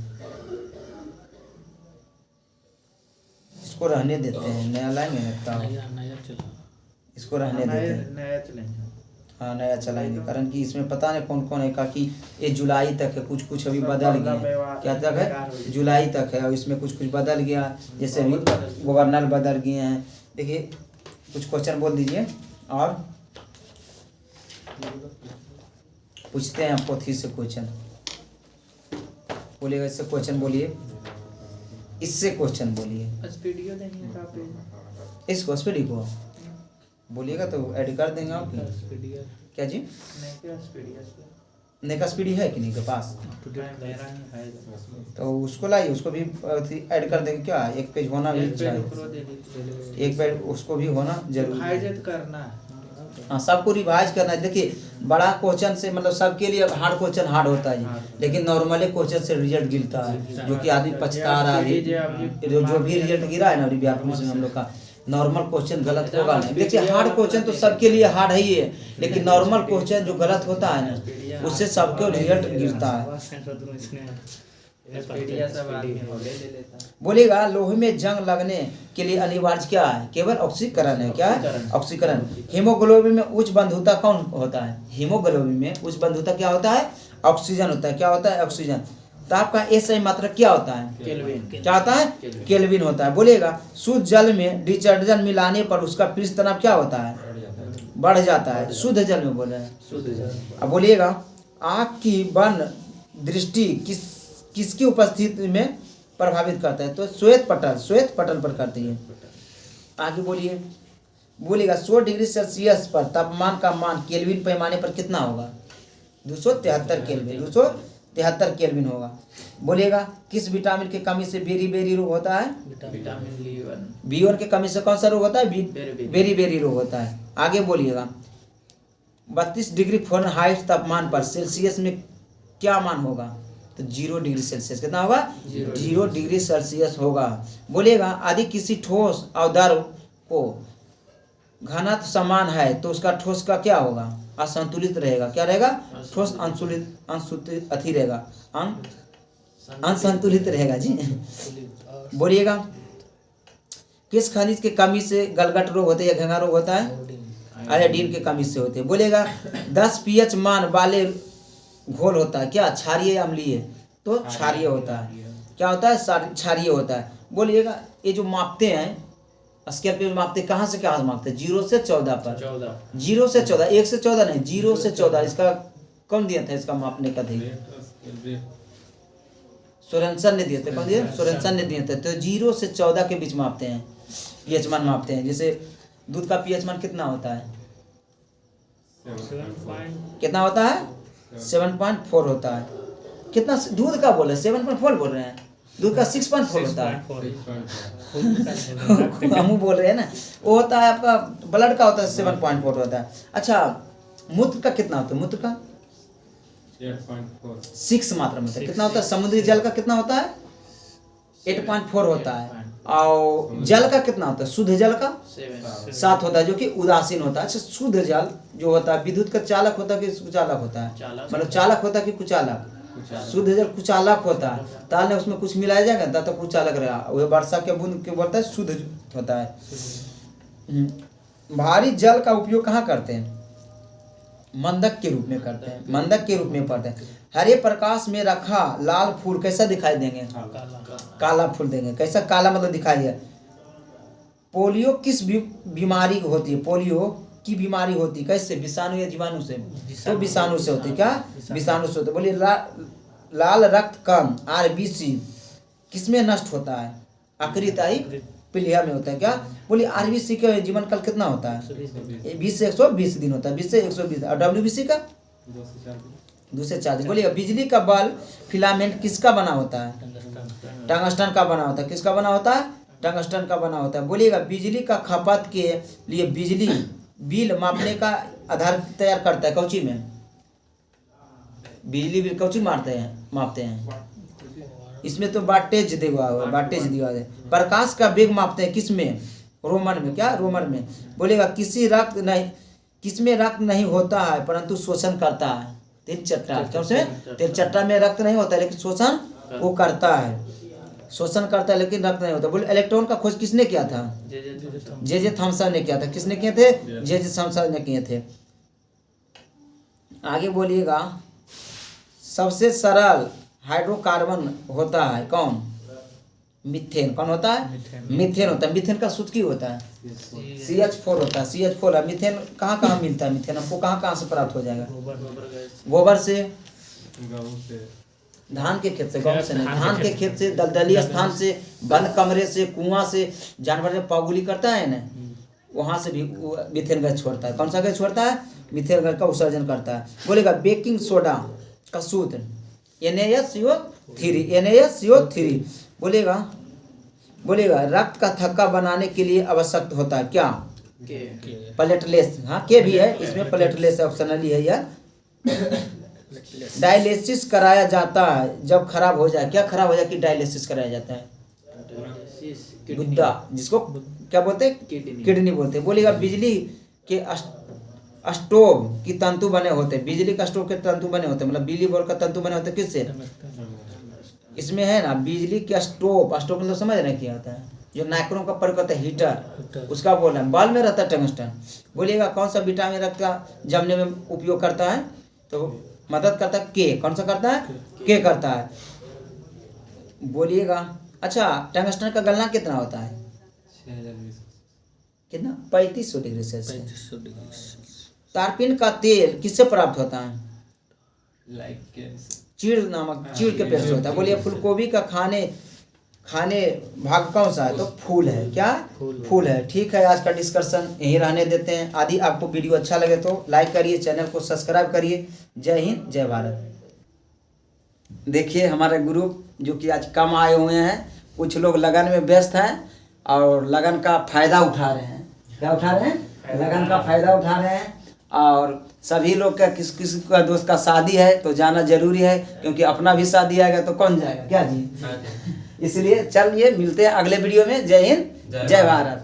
इसको रहने देते हैं, नया लाएंगे लगता है। नया चला। इसको रहने देते हैं। नया चलेंगे। हाँ नया चलाएंगे, कारण कि इसमें पता नहीं कौन कौन है का कि ये जुलाई तक है, कुछ कुछ अभी बदल गया है। क्या तक है? जुलाई तक है और इसमें कुछ कुछ बदल गया, जैसे अभी गवर्नर बदल गए हैं। देखिए कुछ क्वेश्चन बोल दीजिए और पूछते हैं आपको थी से क्वेश्चन। बोलिएगा इससे क्वेश्चन बोलिए, इससे क्वेश्चन बोलिए। वीडियो देंगे काफी। इसको स्पीडी को बोलिएगा तो ऐड कर देंगे आप। क्या जी? नेका स्पीडी है कि नहीं के पास? तो उसको लाइए, उसको भी ऐड कर देंगे। क्या एक पेज होना भी चाहिए, एक पेज उसको भी होना जरूरी करना। हाँ सबको रिवाइज करना है। देखिए बड़ा क्वेश्चन से मतलब सबके लिए हार्ड क्वेश्चन हार्ड होता है, लेकिन नॉर्मली क्वेश्चन से रिजल्ट गिरता है, जो कि आदमी पछता रहा है। जो भी रिजल्ट गिरा है ना बिहार पुलिस में हम लोग का, नॉर्मल क्वेश्चन गलत होगा नहीं। देखिए हार्ड क्वेश्चन तो सबके लिए हार्ड है ही है, लेकिन नॉर्मल क्वेश्चन जो गलत होता है ना उससे सबके रिजल्ट गिरता है। बोलेगा लोहे में जंग लगने के लिए अनिवार्य क्या है? केवल ऑक्सीकरण है। क्या है? ऑक्सीकरण। हीमोग्लोबिन में उच्च बंधुता कौन होता है? हीमोग्लोबिन में उच्च बंधुता क्या होता है? ऑक्सीजन होता है। क्या होता है? ऑक्सीजन। ताप का SI मात्रक क्या होता है? केल्विन। क्या होता है? केल्विन होता है। बोलेगा शुद्ध जल में डिटर्जेंट मिलाने पर उसका पृष्ठ तनाव क्या होता है? बढ़ जाता है। शुद्ध जल में बोल रहे हैं। शुद्ध जल। अब बोलिएगा आँख की बन दृष्टि किसकी उपस्थिति में प्रभावित करता है? तो श्वेत पटल पर करती है। आगे बोलिए। बोलिएगा 100 डिग्री सेल्सियस पर तापमान का मान केल्विन पैमाने पर कितना होगा? 273 केल्विन। 273 केल्विन होगा। बोलिएगा किस विटामिन की कमी से बेरी रोग होता है? विटामिन B1 की कमी से कौन सा रोग होता है? बेरी रोग होता है। आगे बोलिएगा 32 डिग्री फ़ारेनहाइट तापमान पर सेल्सियस में क्या मान होगा? तो 0 डिग्री सेल्सियस। कितना होगा? 0 डिग्री सेल्सियस होगा। बोलेगा यदि किसी ठोस अवधार को घनत्व समान है तो उसका ठोस का क्या होगा? असंतुलित रहेगा। क्या रहेगा? ठोस असंतुलित अथी रहेगा, असंतुलित रहेगा जी। बोलिएगा किस खनिज के कमी से गलगट रोग होता है या घेंगा रोग होता है? आयोडीन के कमी से होते हैं। बोलेगा 10 pH मान वाले घोल होता है क्या? क्षारीय या अम्लीय? तो क्षारीय होता है। क्या होता है? क्षारीय होता है। बोलिएगा ये जो मापते हैं स्केल पे मापते कहाँ से कहाँ मापते हैं? 0 से 14 पर। 0 से 14, 1 से 14 नहीं, 0 से 14। इसका कौन दिया था इसका मापने का? थे सोरेनसन ने दिए थे। कौन दिए? सोरेनसन ने दिए थे। तो 0 से 14 के बीच मापते हैं, pH मान मापते हैं। जैसे दूध का pH मान कितना होता है? कितना होता है? 7.4 होता है। कितना दूध का बोल रहे हैं? 7.4 बोल रहे हैं। दूध का 6.4 होता है। हम बोल रहे हैं ना, वो होता है आपका ब्लड का होता है 7.4 होता है। अच्छा मूत्र का कितना होता है? मूत्र का 6 मात्रा में होता है। कितना होता है? समुद्री जल का कितना होता है? 8.4 होता है। और जल का कितना होता है? शुद्ध जल का 7 होता है, जो कि उदासीन होता है। अच्छा शुद्ध जल जो होता है विद्युत का चालक होता है कि कुचालक होता है? मतलब चालक होता है कि कुचालक? शुद्ध जल कुचालक होता है। ताल उसमें कुछ मिलाया जाएगा तो कुचालक रहेगा। वह वर्षा के बूंद के बोलता है शुद्ध होता है। भारी जल का उपयोग कहाँ करते हैं? मंदक के रूप में करते हैं। मंदक के रूप में पढ़ते हैं। हरे प्रकाश में रखा लाल फूल कैसा दिखाई देंगे? काला फूल देंगे। कैसा काला मतलब दिखाई दिया? पोलियो किस बीमारी होती है? पोलियो की बीमारी होती है कैसे? विषाणु या जीवाणु से? तो विषाणु से होती है। क्या? विषाणु से होती है। बोलिए लाल रक्त कण RBC किसमें नष्ट होता है? आखिरी तारीख पीलिया में होता है। क्या बोलिए आरबीसी का जीवन काल कितना होता है? 20 से 120 दिन होता है, 20 से 120। और डब्ल्यूबीसी का 2 से 4 दिन। 2 से 4 दिन। बोलिए बिजली का बल्ब फिलामेंट किसका बना होता है? टंगस्टन का बना होता है। किसका बना होता है? टंगस्टन का बना होता है। बोलिएगा बिजली का खपत के लिए बिजली बिल मापने का आधार तैयार करता है कौची में? बिजली बिल कौची मारते हैं? इसमें तो वाटेज दिया हुआ है, वाटेज दिया हुआ है। प्रकाश का वेग मापते हैं किस में? रोमन में। क्या? रोमन में। बोलेगा किसमें रक्त नहीं होता है परंतु शोषण करता है? तिल चट्टा। क्यों से? तिल चट्टा में रक्त नहीं होता लेकिन शोषण वो करता है, शोषण करता है लेकिन रक्त नहीं होता। बोले इलेक्ट्रॉन का खोज किसने किया था? जे थॉमसन ने किया था। किसने किए थे? जे थॉमसन ने किए थे। आगे बोलिएगा सबसे सरल हाइड्रोकार्बन होता है कौन? मीथेन। कौन होता है? मीथेन होता है। मीथेन का सूत्र क्या होता है? CH4 होता है। CH4 है। मीथेन कहाँ मिलता है? मीथेन हमको कहाँ से प्राप्त हो जाएगा? गोबर से, गाँव से, धान के खेत से, गाँव से नहीं, धान के खेत से, दलदली स्थान से, बंद कमरे से, कुआं से, जानवर जब पागुली करता है ना वहां से भी मीथेन गैस छोड़ता है। कौन सा गैस छोड़ता है? मीथेन गैस का उत्सर्जन करता है। बोलेगा बेकिंग सोडा का सूत्र NaSCO3। NaSCO3 बोलेगा रक्त का थक्का बनाने के लिए आवश्यक होता है क्या? प्लेटलेट्स। हाँ के भी है इसमें, प्लेटलेट्स ऑप्शनली है यह। डायलिसिस कराया जाता है जब खराब हो जाए। क्या खराब हो जाए कि डायलिसिस कराया जाता है? गुद्दा, जिसको क्या बोलते हैं? किडनी बोलते हैं। बोलेगा बिजली के स्टोव की तंतु बने होते हैं। बिजली का स्टोव के तंतु बने होते हैं, मतलब बिजली बल्ब का तंतु बने होते हैं किससे? इसमें है ना बिजली के स्टोव मतलब समझ रहे हैं क्या होता है? जो नाइक्रोम का प्रयोग करता है हीटर, उसका बोल रहे हैं। बल्ब में रहता है टंगस्टन। बोलिएगा कौन सा विटामिन रक्त का जमने में उपयोग करता है? तो मदद करता है के। कौन सा करता है? के करता है। बोलिएगा अच्छा टंगस्टन का गलना कितना होता है? 6020। कितना? 3500 डिग्री सेल्सियस। 3500 degree Celsius. तारपीन का तेल किससे प्राप्त होता है? Like cancer. चीड़ नामक चीड़ के पेड़ से होता है। बोलिए फूलगोभी का खाने भाग कौन सा है? तो फूल है। क्या? फूल है। ठीक है, आज का डिस्कशन यहीं रहने देते हैं। यदि आपको वीडियो अच्छा लगे तो लाइक करिए, चैनल को सब्सक्राइब करिए। जय हिंद, जय भारत। देखिए हमारे ग्रुप जो कि आज कम आए हुए हैं, कुछ लोग लगन में व्यस्त हैं और लगन का फायदा उठा रहे हैं। क्या उठा रहे हैं? लगन का फायदा उठा रहे हैं। और सभी लोग का किसी का दोस्त का शादी है तो जाना जरूरी है, क्योंकि अपना भी शादी आएगा तो कौन जाएगा? क्या जी? इसलिए चलिए मिलते हैं अगले वीडियो में। जय हिंद, जय भारत।